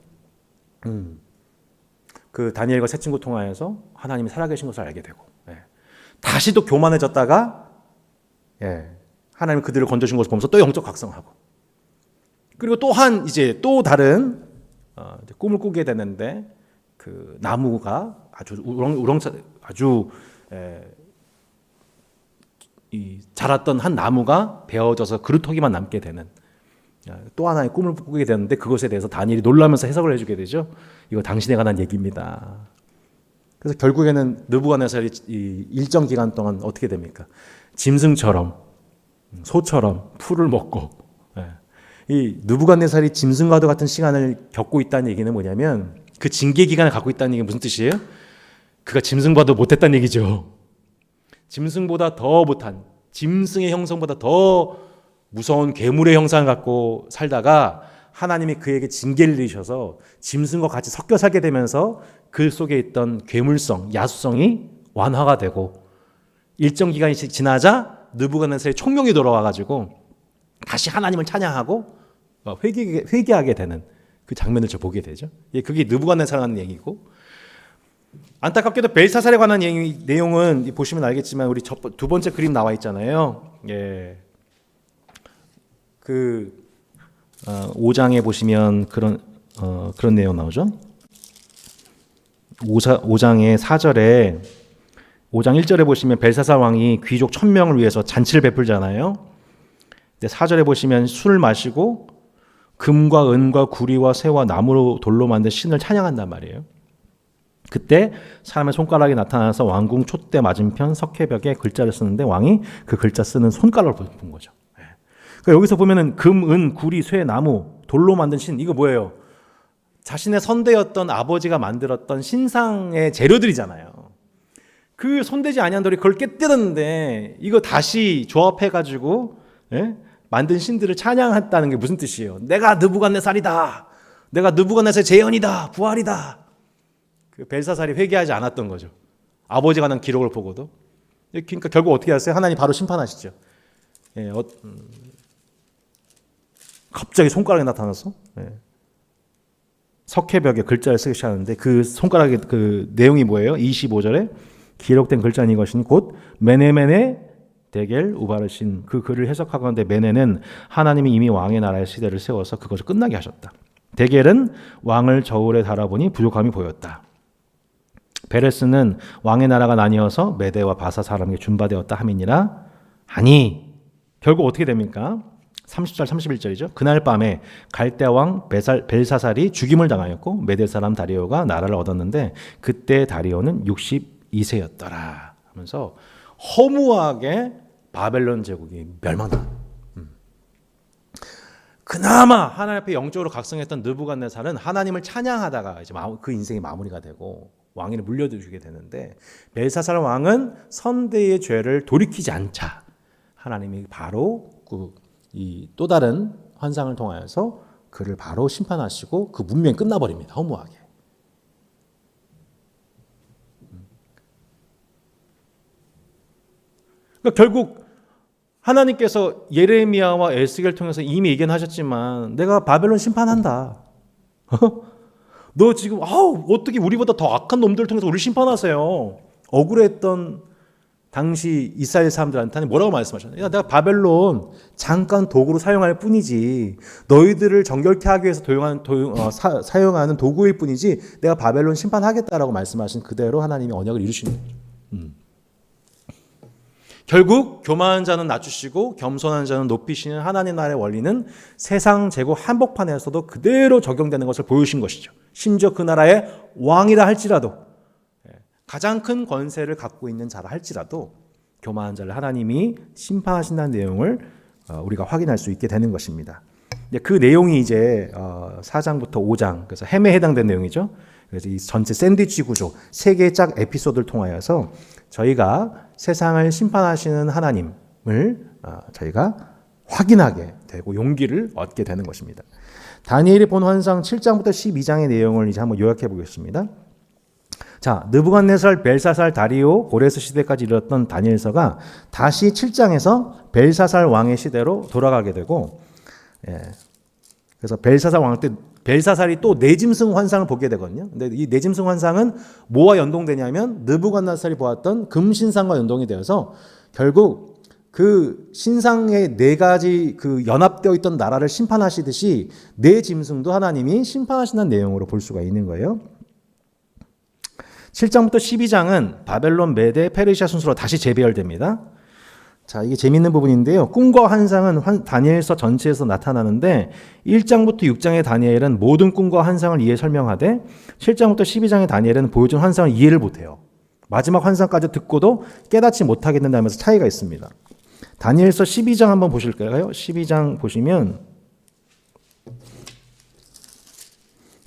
그 다니엘과 세 친구 통하여서 하나님이 살아계신 것을 알게 되고 다시 또 교만해졌다가 하나님 그들을 건져주신 것을 보면서 또 영적 각성하고 그리고 또한 이제 또 다른 꿈을 꾸게 되는데 그 나무가 아주 자랐던 한 나무가 베어져서 그루터기만 남게 되는 또 하나의 꿈을 꾸게 되는데 그것에 대해서 다니엘이 놀라면서 해석을 해주게 되죠. 이거 당신에 관한 얘기입니다. 그래서 결국에는 느부갓네살이 일정 기간 동안 어떻게 됩니까? 짐승처럼 소처럼 풀을 먹고 이 느부갓네살이 짐승과도 같은 시간을 겪고 있다는 얘기는 뭐냐면 그 징계 기간을 갖고 있다는 얘기는 무슨 뜻이에요? 그가 짐승과도 못했다는 얘기죠. 짐승보다 더 못한 짐승의 형성보다 더 무서운 괴물의 형상을 갖고 살다가 하나님이 그에게 징계를 내리셔서 짐승과 같이 섞여 살게 되면서 그 속에 있던 괴물성, 야수성이 완화가 되고 일정 기간이 지나자 느부갓네살의 총명이 돌아와가지고 다시 하나님을 찬양하고 회개하게 되는 그 장면을 저 보게 되죠. 그게 느부갓네살이라는 얘기고 안타깝게도 벨사살에 관한 내용은 보시면 알겠지만 우리 두 번째 그림 나와 있잖아요. 5장에 보시면 그런 내용 나오죠. 5장의 4절에 5장 1절에 보시면 벨사살 왕이 귀족 1000명을 위해서 잔치를 베풀잖아요. 4절에 보시면 술을 마시고 금과 은과 구리와 쇠와 나무로 돌로 만든 신을 찬양한단 말이에요. 그때 사람의 손가락이 나타나서 왕궁 촛대 맞은편 석회벽에 글자를 쓰는데 왕이 그 글자 쓰는 손가락을 본 거죠. 그러니까 여기서 보면은 금, 은, 구리, 쇠, 나무, 돌로 만든 신 이거 뭐예요? 자신의 선대였던 아버지가 만들었던 신상의 재료들이잖아요. 그 손대지 아니한 돌이 그걸 깨뜨렸는데 이거 다시 조합해가지고 만든 신들을 찬양했다는 게 무슨 뜻이에요? 내가 느부갓네살이다. 내가 느부갓네살의 재현이다. 부활이다. 그 벨사살이 회개하지 않았던 거죠. 아버지가 난 기록을 보고도. 그러니까 결국 어떻게 하세요? 하나님 바로 심판하시죠. 갑자기 손가락이 나타나서 석회벽에 글자를 쓰기 시작하는데 그 손가락의 그 내용이 뭐예요? 25절에 기록된 글자는 이것이니 곧 메네메네 데겔 우바르신 그 글을 해석하건대 메네는 하나님이 이미 왕의 나라의 시대를 세워서 그것을 끝나게 하셨다. 데겔은 왕을 저울에 달아보니 부족함이 보였다. 베레스는 왕의 나라가 나뉘어서 메대와 바사 사람에게 준바되었다 함이니라 하니 결국 어떻게 됩니까? 30절 31절이죠. 그날 밤에 갈대아 왕 벨사살이 죽임을 당하였고 메대 사람 다리오가 나라를 얻었는데 그때 다리오는 62세였더라 하면서 허무하게 바벨론 제국이 멸망한다. 그나마 하나님 앞에 영적으로 각성했던 느부갓네살은 하나님을 찬양하다가 이제 그 인생이 마무리가 되고 왕위를 물려주게 되는데, 벨사살 왕은 선대의 죄를 돌이키지 않자 하나님이 바로 이 또 다른 환상을 통하여서 그를 바로 심판하시고 그 문명이 끝나버립니다. 허무하게. 그러니까 결국 하나님께서 예레미야와 에스겔을 통해서 이미 예견하셨지만 내가 바벨론 심판한다. 너 지금 어떻게 우리보다 더 악한 놈들을 통해서 우리를 심판하세요. 억울했던 당시 이스라엘 사람들한테는 뭐라고 말씀하셨나요? 야, 내가 바벨론 잠깐 도구로 사용할 뿐이지, 너희들을 정결케 하기 위해서 사용하는 도구일 뿐이지 내가 바벨론 심판하겠다라고 말씀하신 그대로 하나님이 언약을 이루시는 거죠. 결국 교만한 자는 낮추시고 겸손한 자는 높이시는 하나님 나라의 원리는 세상 제국 한복판에서도 그대로 적용되는 것을 보여주신 것이죠. 심지어 그 나라의 왕이라 할지라도, 가장 큰 권세를 갖고 있는 자라 할지라도 교만한 자를 하나님이 심판하신다는 내용을 우리가 확인할 수 있게 되는 것입니다. 그 내용이 이제 4장부터 5장, 그래서 햄에 해당된 내용이죠. 그래서 이 전체 샌드위치 구조, 세 개의 짝 에피소드를 통하여서 저희가 세상을 심판하시는 하나님을 저희가 확인하게 되고 용기를 얻게 되는 것입니다. 다니엘이 본 환상 7장부터 12장의 내용을 이제 한번 요약해 보겠습니다. 자, 느부갓네살, 벨사살, 다리오, 고레스 시대까지 이르렀던 다니엘서가 다시 7장에서 벨사살 왕의 시대로 돌아가게 되고, 그래서 벨사살 왕 때 벨사살이 또 내짐승 환상을 보게 되거든요. 근데 이 내짐승 환상은 뭐와 연동되냐면 느부갓네살이 보았던 금신상과 연동이 되어서 결국 그 신상의 네 가지 그 연합되어 있던 나라를 심판하시듯이 내짐승도 하나님이 심판하신다는 내용으로 볼 수가 있는 거예요. 7장부터 12장은 바벨론, 메데, 페르시아 순서로 다시 재배열됩니다. 자, 이게 재밌는 부분인데요. 꿈과 환상은 다니엘서 전체에서 나타나는데 1장부터 6장의 다니엘은 모든 꿈과 환상을 이해 설명하되 7장부터 12장의 다니엘은 보여준 환상을 이해를 못해요. 마지막 환상까지 듣고도 깨닫지 못하게 된다면서 차이가 있습니다. 다니엘서 12장 한번 보실까요? 12장 보시면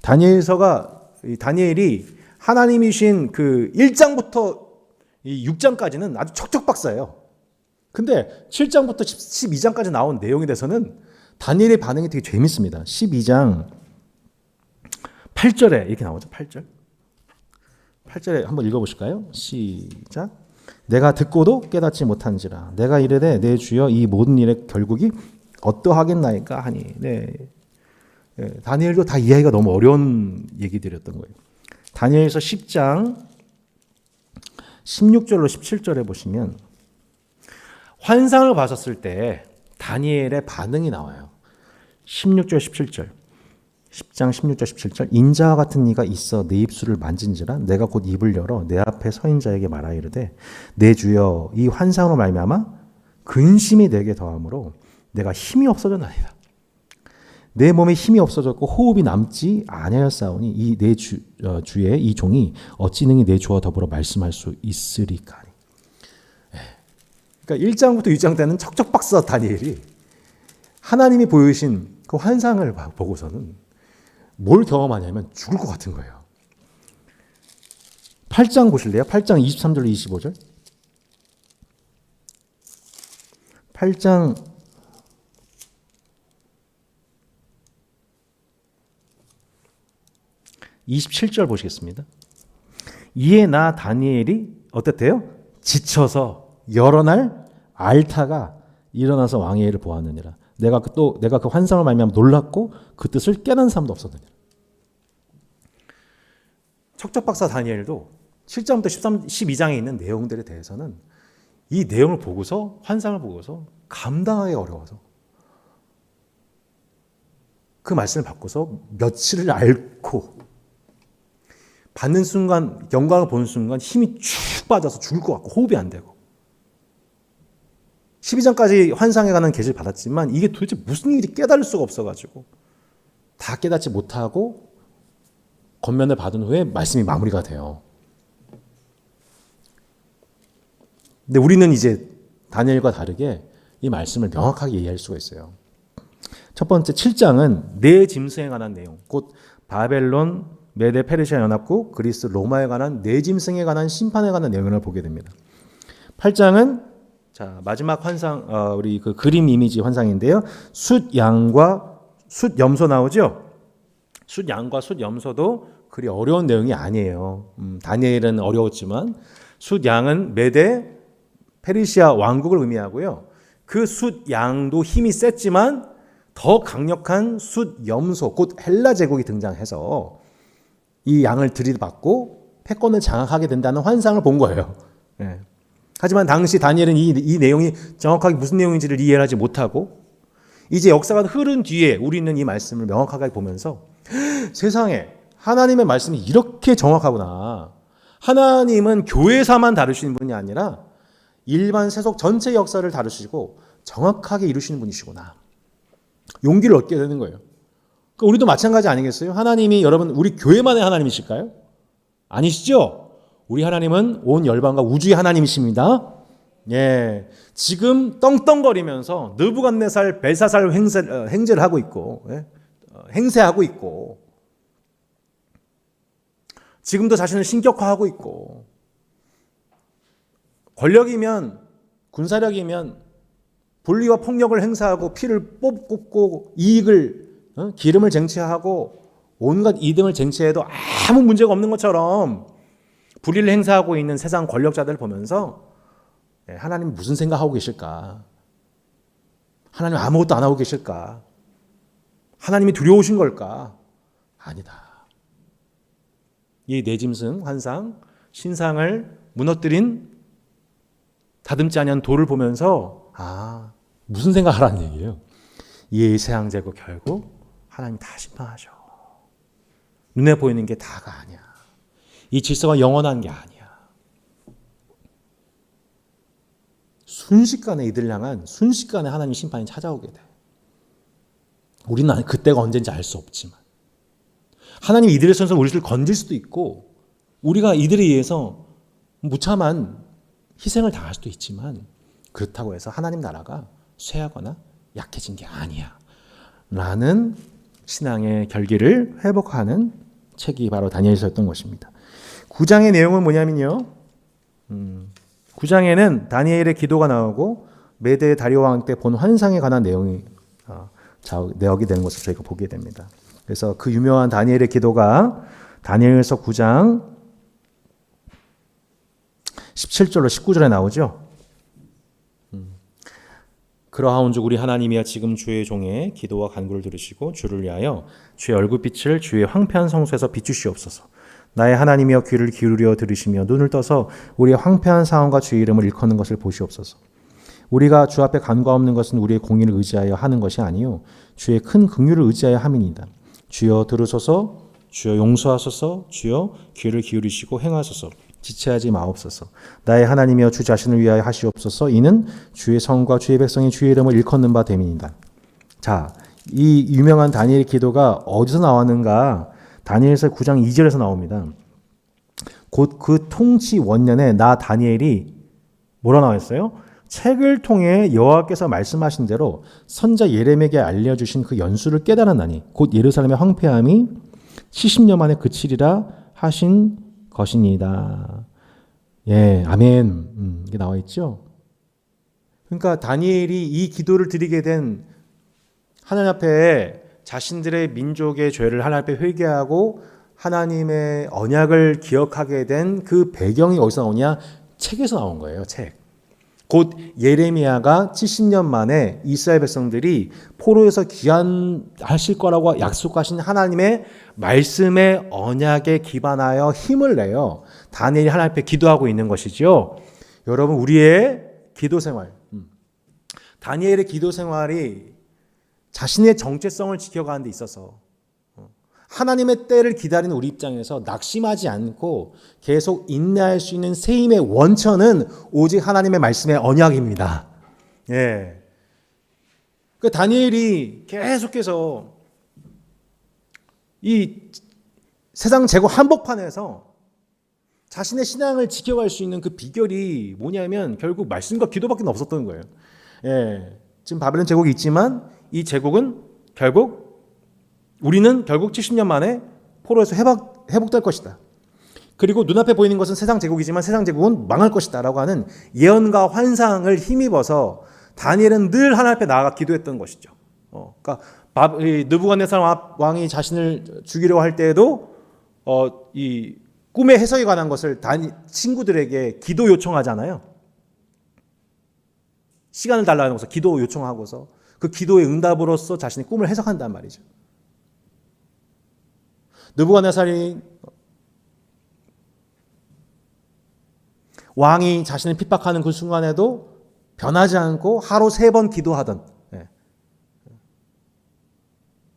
다니엘이 하나님이신 그 1장부터 6장까지는 아주 척척박사예요. 근데 7장부터 12장까지 나온 내용에 대해서는 다니엘의 반응이 되게 재밌습니다. 12장 8절에 이렇게 나오죠. 8절에 한번 읽어보실까요? 시작. 내가 듣고도 깨닫지 못한지라 내가 이르되 내 주여 이 모든 일의 결국이 어떠하겠나이까 하니. 다니엘도 다 이해하기가 너무 어려운 얘기들이었던 거예요. 다니엘서 10장 16절로 17절에 보시면 환상을 봤었을 때 다니엘의 반응이 나와요. 16절 17절 10장 16절 17절 인자와 같은 이가 있어 내 입술을 만진지라 내가 곧 입을 열어 내 앞에 서인 자에게 말하이르되 내 주여 이 환상으로 말미암아 근심이 내게 더하므로 내가 힘이 없어졌나이다. 내 몸에 힘이 없어졌고 호흡이 남지 아니하였사오니 이 내 주의 이 종이 어찌 능히 내 주와 더불어 말씀할 수 있으리까. 그러니까 1장부터 6장 때는 척척박사 다니엘이 하나님이 보여주신 그 환상을 보고서는 뭘 경험하냐면 죽을 것 같은 거예요. 8장 보실래요? 8장 23절로 25절. 8장 27절 보시겠습니다. 이에 나 다니엘이 어땠대요? 지쳐서 여러 날 앓다가 일어나서 왕의 일을 보았느니라. 내가 그 환상을 말미암아 놀랐고 그 뜻을 깨는 사람도 없었느니라. 척척박사 다니엘도 7장부터 12장에 있는 내용들에 대해서는 이 내용을 보고서 환상을 보고서 감당하기 어려워서 그 말씀을 받고서 며칠을 앓고 받는 순간 영광을 보는 순간 힘이 쭉 빠져서 죽을 것 같고 호흡이 안 되고 12장까지 환상에 관한 계시를 받았지만 이게 도대체 무슨 일이 깨달을 수가 없어가지고 다 깨닫지 못하고 권면을 받은 후에 말씀이 마무리가 돼요. 근데 우리는 이제 다니엘과 다르게 이 말씀을 명확하게 이해할 수가 있어요. 첫 번째 7장은 네 짐승에 관한 내용, 곧 바벨론, 메데 페르시아 연합국, 그리스, 로마에 관한 네 짐승에 관한 심판에 관한 내용을 보게 됩니다. 8장은 자, 마지막 환상, 우리 그 그림 이미지 환상인데요. 숫 양과 숫 염소 나오죠? 숫 양과 숫 염소도 그리 어려운 내용이 아니에요. 다니엘은 어려웠지만 숫 양은 메데 페르시아 왕국을 의미하고요. 그 숫 양도 힘이 셌지만 더 강력한 숫 염소, 곧 헬라 제국이 등장해서 이 양을 들이받고 패권을 장악하게 된다는 환상을 본 거예요. 네. 하지만 당시 다니엘은 이 내용이 정확하게 무슨 내용인지를 이해하지 못하고 이제 역사가 흐른 뒤에 우리는 이 말씀을 명확하게 보면서 세상에 하나님의 말씀이 이렇게 정확하구나. 하나님은 교회사만 다루시는 분이 아니라 일반 세속 전체 역사를 다루시고 정확하게 이루시는 분이시구나. 용기를 얻게 되는 거예요. 그러니까 우리도 마찬가지 아니겠어요? 하나님이 여러분 우리 교회만의 하나님이실까요? 아니시죠? 우리 하나님은 온 열방과 우주의 하나님이십니다. 예, 지금 떵떵거리면서 느부갓네살 벨사살 행제를 하고 있고, 행세하고 있고, 지금도 자신을 신격화하고 있고, 권력이면 군사력이면 분리와 폭력을 행사하고 피를 뽑고 이익을 기름을 쟁취하고 온갖 이득을 쟁취해도 아무 문제가 없는 것처럼 불의를 행사하고 있는 세상 권력자들을 보면서 하나님 무슨 생각하고 계실까? 하나님 아무것도 안 하고 계실까? 하나님이 두려우신 걸까? 아니다. 이 내짐승 환상 신상을 무너뜨린 다듬지 않은 돌을 보면서 무슨 생각하라는 얘기예요. 이 세상제국 결국 하나님 다 심판하셔. 눈에 보이는 게 다가 아니야. 이 질서가 영원한 게 아니야. 순식간에 이들 향한 순식간에 하나님 심판이 찾아오게 돼. 우리는 그때가 언제인지 알 수 없지만 하나님이 이들의 손에서 우리를 건질 수도 있고 우리가 이들에 의해서 무참한 희생을 당할 수도 있지만 그렇다고 해서 하나님 나라가 쇠하거나 약해진 게 아니야 라는 신앙의 결기를 회복하는 책이 바로 다니엘서였던 것입니다. 9장의 내용은 뭐냐면요. 9장에는 다니엘의 기도가 나오고 메데 다리오 왕 때 본 환상에 관한 내용이 내역이 되는 것을 저희가 보게 됩니다. 그래서 그 유명한 다니엘의 기도가 다니엘서 9장 17절로 19절에 나오죠. 그러하온즉 우리 하나님이여 지금 주의 종의 기도와 간구를 들으시고 주를 위하여 주의 얼굴빛을 주의 황폐한 성소에서 비추시옵소서. 나의 하나님이여 귀를 기울여 들으시며 눈을 떠서 우리의 황폐한 상황과 주의 이름을 일컫는 것을 보시옵소서. 우리가 주 앞에 간과없는 것은 우리의 공의를 의지하여 하는 것이 아니요 주의 큰 긍휼을 의지하여 함이니이다. 주여 들으소서. 주여 용서하소서. 주여 귀를 기울이시고 행하소서. 지체하지 마옵소서. 나의 하나님이여 주 자신을 위하여 하시옵소서. 이는 주의 성과 주의 백성이 주의 이름을 일컫는 바 됨이니이다. 자, 이 유명한 다니엘 기도가 어디서 나왔는가? 다니엘서 9장 2절에서 나옵니다. 곧 그 통치 원년에 나 다니엘이 뭐라 나왔어요? 책을 통해 여호와께서 말씀하신 대로 선자 예레미야에게 알려주신 그 연수를 깨달았나니 곧 예루살렘의 황폐함이 70년 만에 그치리라 하신 것이니이다. 예, 아멘. 이게 나와 있죠. 그러니까 다니엘이 이 기도를 드리게 된 하나님 앞에 자신들의 민족의 죄를 하나님 앞에 회개하고 하나님의 언약을 기억하게 된 그 배경이 어디서 나오냐? 책에서 나온 거예요. 책. 곧 예레미야가 70년 만에 이스라엘 백성들이 포로에서 귀환하실 거라고 약속하신 하나님의 말씀의 언약에 기반하여 힘을 내요. 다니엘이 하나님 앞에 기도하고 있는 것이죠. 여러분 우리의 기도 생활, 다니엘의 기도 생활이 자신의 정체성을 지켜가는 데 있어서 하나님의 때를 기다리는 우리 입장에서 낙심하지 않고 계속 인내할 수 있는 세임의 원천은 오직 하나님의 말씀의 언약입니다. 예. 그 다니엘이 계속해서 이 세상 제국 한복판에서 자신의 신앙을 지켜갈 수 있는 그 비결이 뭐냐면 결국 말씀과 기도밖에 없었던 거예요. 예. 지금 바벨론 제국이 있지만 이 제국은 우리는 결국 70년 만에 포로에서 회복될 것이다. 그리고 눈앞에 보이는 것은 세상 제국이지만 세상 제국은 망할 것이다 라고 하는 예언과 환상을 힘입어서 다니엘은 늘 하나님 앞에 나아가 기도했던 것이죠. 그러니까 느부갓네살 왕이 자신을 죽이려고 할 때에도 이 꿈의 해석에 관한 것을 친구들에게 기도 요청하잖아요. 시간을 달라는 것을 기도 요청하고서 그 기도의 응답으로서 자신의 꿈을 해석한단 말이죠. 느부갓네살이 왕이 자신을 핍박하는 그 순간에도 변하지 않고 하루 3번 기도하던,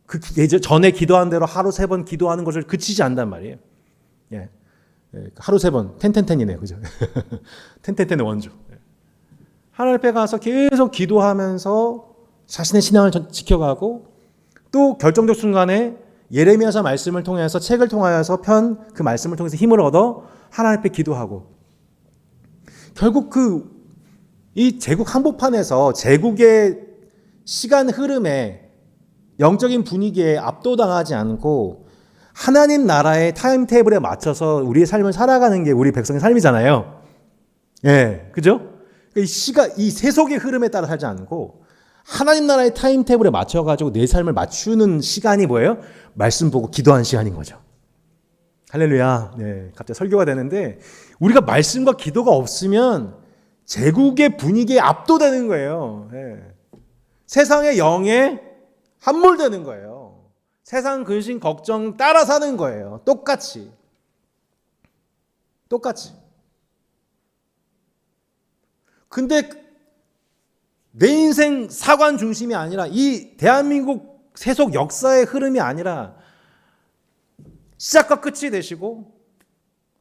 그 전에 기도한 대로 하루 3번 기도하는 것을 그치지 않단 말이에요. 하루 3번, 텐텐텐이네요. 그죠? 텐텐텐의 원조. 하나님 앞에 가서 계속 기도하면서 자신의 신앙을 지켜가고 또 결정적 순간에 예레미야서 말씀을 통해서 책을 통하여서 그 말씀을 통해서 힘을 얻어 하나님 앞에 기도하고 결국 이 제국 한복판에서 제국의 시간 흐름에 영적인 분위기에 압도당하지 않고 하나님 나라의 타임테이블에 맞춰서 우리의 삶을 살아가는 게 우리 백성의 삶이잖아요. 그죠? 이 세속의 흐름에 따라 살지 않고 하나님 나라의 타임테이블에 맞춰가지고 내 삶을 맞추는 시간이 뭐예요? 말씀 보고 기도하는 시간인 거죠. 할렐루야. 갑자기 설교가 되는데 우리가 말씀과 기도가 없으면 제국의 분위기에 압도되는 거예요. 세상의 영에 함몰되는 거예요. 세상 근심 걱정 따라 사는 거예요. 똑같이. 근데 내 인생 사관 중심이 아니라 이 대한민국 세속 역사의 흐름이 아니라 시작과 끝이 되시고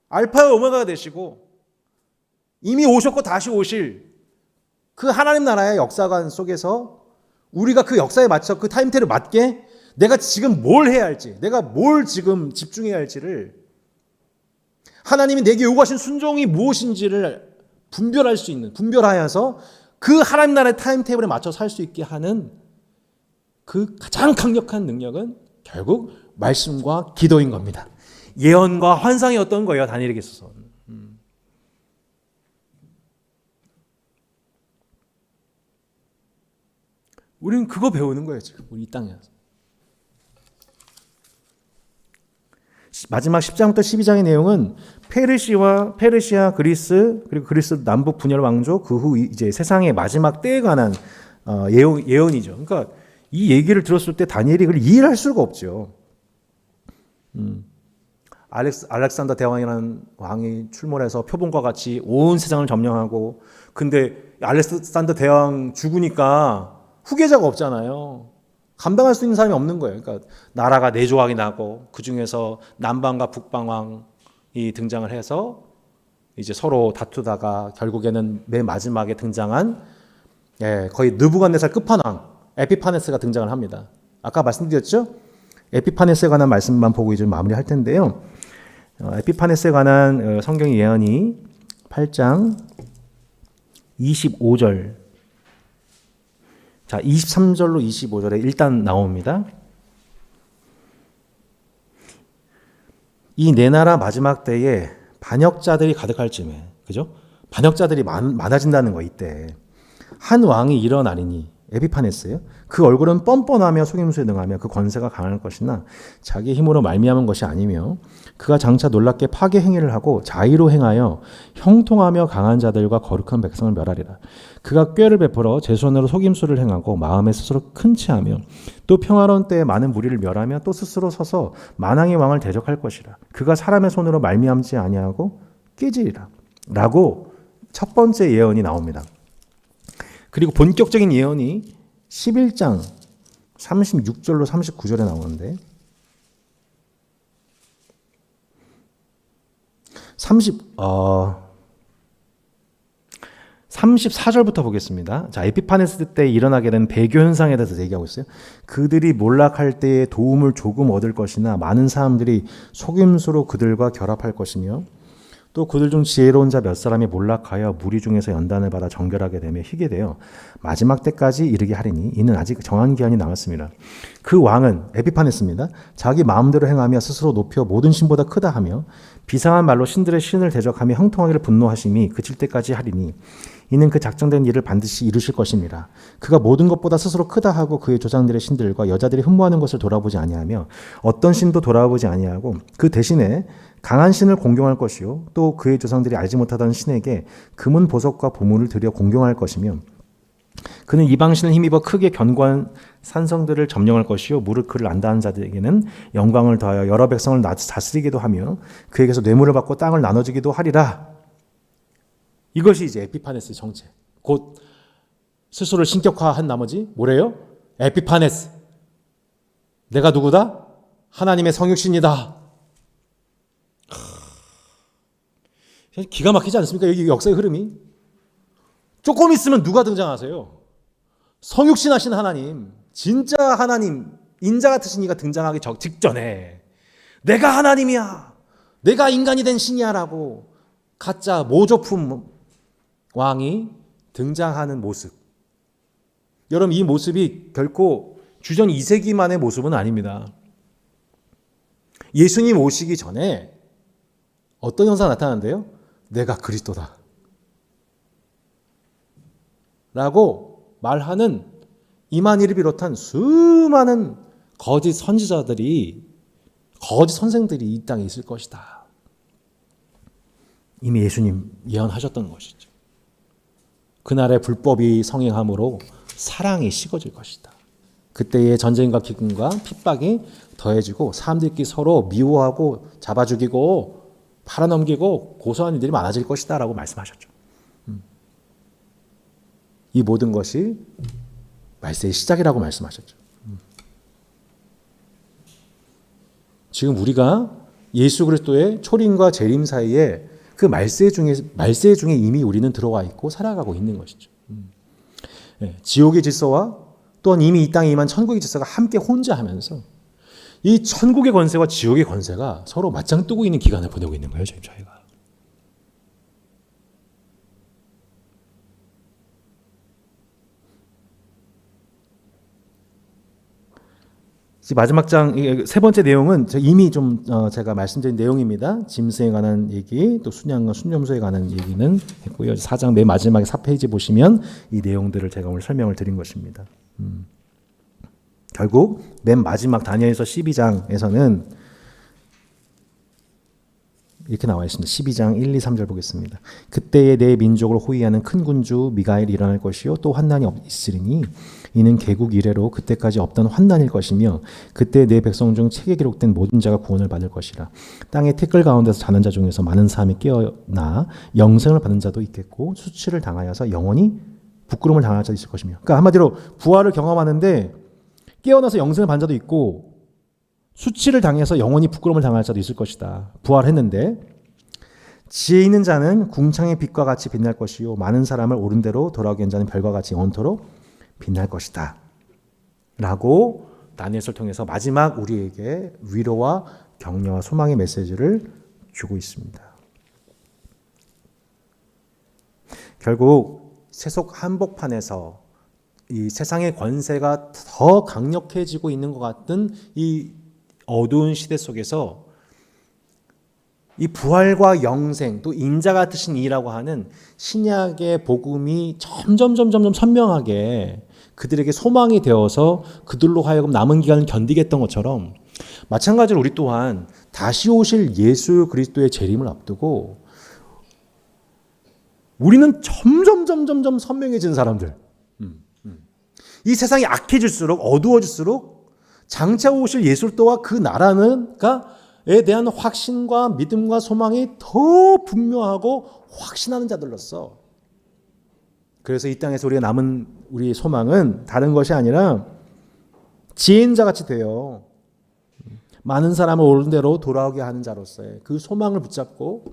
알파와 오메가가 되시고 이미 오셨고 다시 오실 그 하나님 나라의 역사관 속에서 우리가 그 역사에 맞춰 그 타임테이블에 맞게 내가 지금 뭘 해야 할지, 내가 뭘 지금 집중해야 할지를 하나님이 내게 요구하신 순종이 무엇인지를 분별하여서 그 하나님 나라의 타임테이블에 맞춰 살 수 있게 하는 그 가장 강력한 능력은 결국 말씀과 기도인 겁니다. 예언과 환상이 어떤 거예요? 다니엘에게 있어서. 우리는 그거 배우는 거예요. 지금 우리 이 땅에서. 마지막 10장부터 12장의 내용은 페르시아, 그리스, 그리고 그리스 남북 분열 왕조, 그 후 이제 세상의 마지막 때에 관한 예언이죠. 그러니까 이 얘기를 들었을 때 다니엘이 그걸 이해를 할 수가 없죠. 알렉산더 대왕이라는 왕이 출몰해서 표본과 같이 온 세상을 점령하고, 근데 알렉산더 대왕 죽으니까 후계자가 없잖아요. 감당할 수 있는 사람이 없는 거예요. 그러니까 나라가 내조하게 나고 그 중에서 남방과 북방왕이 등장을 해서 이제 서로 다투다가 결국에는 맨 마지막에 등장한 거의 느부갓네살 끝판왕 에피파네스가 등장을 합니다. 아까 말씀드렸죠? 에피파네스에 관한 말씀만 보고 이제 마무리할 텐데요. 에피파네스에 관한 성경 예언이 8장 25절, 자 23절로 25절에 일단 나옵니다. 이 내 나라 마지막 때에 반역자들이 가득할 즈음에, 그죠? 반역자들이 많아진다는 거. 이때 한 왕이 일어나리니, 에피파네스예요. 그 얼굴은 뻔뻔하며 속임수에 능하며 그 권세가 강할 것이나 자기 힘으로 말미암은 것이 아니며 그가 장차 놀랍게 파괴 행위를 하고 자의로 행하여 형통하며 강한 자들과 거룩한 백성을 멸하리라. 그가 꾀를 베풀어 제 손으로 속임수를 행하고 마음에 스스로 큰 체하며 또 평화로운 때에 많은 무리를 멸하며 또 스스로 서서 만왕의 왕을 대적할 것이라. 그가 사람의 손으로 말미암지 아니하고 깨지리라. 라고 첫 번째 예언이 나옵니다. 그리고 본격적인 예언이 11장 36절로 39절에 나오는데 34절부터 보겠습니다. 자, 에피파네스 때 일어나게 된 배교 현상에 대해서 얘기하고 있어요. 그들이 몰락할 때에 도움을 조금 얻을 것이나 많은 사람들이 속임수로 그들과 결합할 것이며 또 그들 중 지혜로운 자 몇 사람이 몰락하여 무리 중에서 연단을 받아 정결하게 되며 희게 되어 마지막 때까지 이르게 하리니 이는 아직 정한 기한이 남았습니다. 그 왕은 에피파네스입니다. 자기 마음대로 행하며 스스로 높여 모든 신보다 크다 하며 비상한 말로 신들의 신을 대적하며 형통하기를 분노하심이 그칠 때까지 하리니 이는 그 작정된 일을 반드시 이루실 것입니다. 그가 모든 것보다 스스로 크다 하고 그의 조상들의 신들과 여자들이 흠모하는 것을 돌아보지 아니하며 어떤 신도 돌아보지 아니하고 그 대신에 강한 신을 공경할 것이요 또 그의 조상들이 알지 못하던 신에게 금은 보석과 보물을 들여 공경할 것이며 그는 이방신을 힘입어 크게 견고한 산성들을 점령할 것이요 무릇 그를 안다는 자들에게는 영광을 더하여 여러 백성을 다스리기도 하며 그에게서 뇌물을 받고 땅을 나눠주기도 하리라. 이것이 이제 에피파네스의 정체. 곧 스스로를 신격화한 나머지 뭐래요? 에피파네스. 내가 누구다? 하나님의 성육신이다. 기가 막히지 않습니까? 여기 역사의 흐름이. 조금 있으면 누가 등장하세요? 성육신 하신 하나님, 진짜 하나님, 인자 같으신 이가 등장하기 직전에 내가 하나님이야, 내가 인간이 된 신이야 라고 가짜 모조품 왕이 등장하는 모습. 여러분, 이 모습이 결코 주전 2세기만의 모습은 아닙니다. 예수님 오시기 전에 어떤 현상이 나타나는데요? 내가 그리스도다 라고 말하는 이만희를 비롯한 수많은 거짓 선지자들이, 거짓 선생들이 이 땅에 있을 것이다. 이미 예수님 예언하셨던 것이죠. 그날의 불법이 성행함으로 사랑이 식어질 것이다. 그때의 전쟁과 기근과 핍박이 더해지고 사람들끼리 서로 미워하고 잡아 죽이고 팔아넘기고 고소한 일들이 많아질 것이다 라고 말씀하셨죠. 이 모든 것이 말세의 시작이라고 말씀하셨죠. 지금 우리가 예수 그리스도의 초림과 재림 사이에 그 말세 중에 이미 우리는 들어와 있고 살아가고 있는 것이죠. 지옥의 질서와 또한 이미 이 땅에 임한 천국의 질서가 함께 혼재하면서 이 천국의 권세와 지옥의 권세가 서로 맞짱 뜨고 있는 기간을 보내고 있는 거예요, 저희가. 마지막 장 세 번째 내용은 이미 좀 제가 말씀드린 내용입니다. 짐승에 관한 얘기, 또 순양과 순념소에 관한 얘기는 했고요. 4장 맨 마지막에 4페이지 보시면 이 내용들을 제가 오늘 설명을 드린 것입니다. 결국 맨 마지막 다니엘서 12장에서는 이렇게 나와 있습니다. 12장 1, 2, 3절 보겠습니다. 그때에 내 민족을 호위하는 큰 군주 미가엘이 일어날 것이요 또 환난이 있으리니 이는 개국 이래로 그때까지 없던 환난일 것이며 그때 내 백성 중 책에 기록된 모든 자가 구원을 받을 것이라. 땅의 티끌 가운데서 자는 자 중에서 많은 사람이 깨어나 영생을 받는 자도 있겠고 수치를 당하여서 영원히 부끄러움을 당할 자도 있을 것이며. 그러니까 한마디로 부활을 경험하는데 깨어나서 영생을 받는 자도 있고 수치를 당해서 영원히 부끄러움을 당할 자도 있을 것이다. 부활했는데 지혜 있는 자는 궁창의 빛과 같이 빛날 것이요 많은 사람을 옳은 대로 돌아오게 한 자는 별과 같이 영원토록 빛날 것이다 라고 다니엘서를 통해서 마지막 우리에게 위로와 격려와 소망의 메시지를 주고 있습니다. 결국 세속 한복판에서 이 세상의 권세가 더 강력해지고 있는 것 같은 이 어두운 시대 속에서 이 부활과 영생 또 인자 같으신 이라고 하는 신약의 복음이 점점 선명하게 그들에게 소망이 되어서 그들로 하여금 남은 기간을 견디게 했던 것처럼 마찬가지로 우리 또한 다시 오실 예수 그리스도의 재림을 앞두고 우리는 점점 선명해지는 사람들. 이 세상이 악해질수록 어두워질수록 장차 오실 예수 또한 그 나라는에 대한 확신과 믿음과 소망이 더 분명하고 확신하는 자들로서 그래서 이 땅에서 우리가 남은 우리의 소망은 다른 것이 아니라 지혜인 자같이 되어 많은 사람을 옳은 대로 돌아오게 하는 자로서의 그 소망을 붙잡고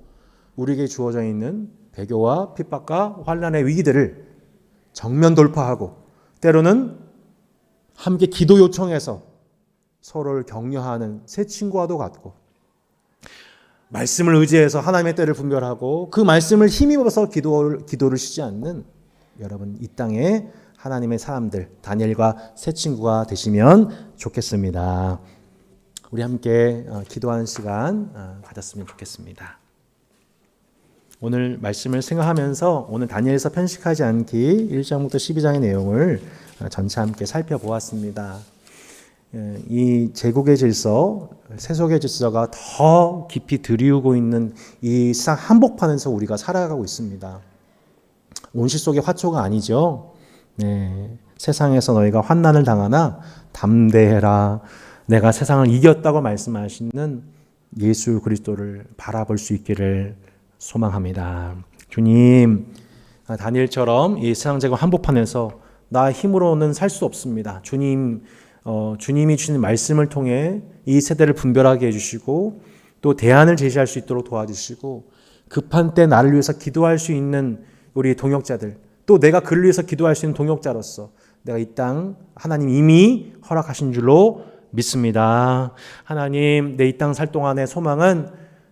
우리에게 주어져 있는 배교와 핍박과 환난의 위기들을 정면 돌파하고 때로는 함께 기도 요청해서 서로를 격려하는 새 친구와도 같고 말씀을 의지해서 하나님의 때를 분별하고 그 말씀을 힘입어서 기도를 쉬지 않는 여러분 이 땅에 하나님의 사람들 다니엘과 세 친구가 되시면 좋겠습니다. 우리 함께 기도하는 시간 가졌으면 좋겠습니다. 오늘 말씀을 생각하면서 오늘 다니엘서 편식하지 않기 1장부터 12장의 내용을 전체 함께 살펴보았습니다. 이 제국의 질서, 세속의 질서가 더 깊이 들이우고 있는 이 세상 한복판에서 우리가 살아가고 있습니다. 온실 속의 화초가 아니죠. 네, 세상에서 너희가 환난을 당하나 담대해라. 내가 세상을 이겼다고 말씀하시는 예수 그리스도를 바라볼 수 있기를 소망합니다. 주님, 다니엘처럼 이 세상 제국 한복판에서 나 힘으로는 살 수 없습니다. 주님이 주신 말씀을 통해 이 세대를 분별하게 해주시고 또 대안을 제시할 수 있도록 도와주시고 급한 때 나를 위해서 기도할 수 있는 우리 동역자들 또 내가 그를 위해서 기도할 수 있는 동역자로서 내가 이 땅 하나님 이미 허락하신 줄로 믿습니다. 하나님 내 이 땅 살 동안의 소망은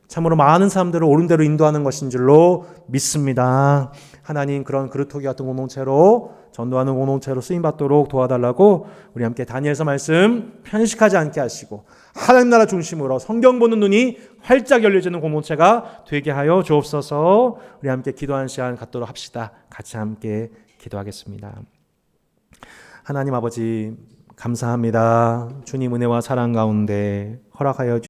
참으로 많은 사람들을 옳은 대로 인도하는 것인 줄로 믿습니다. 하나님 그런 그루터기 같은 공동체로 전도하는 공동체로 쓰임받도록 도와달라고 우리 함께 다니엘서 말씀 편식하지 않게 하시고 하나님 나라 중심으로 성경 보는 눈이 활짝 열려지는 공동체가 되게 하여 주옵소서. 우리 함께 기도하는 시간 갖도록 합시다. 같이 함께 기도하겠습니다. 하나님 아버지 감사합니다. 주님 은혜와 사랑 가운데 허락하여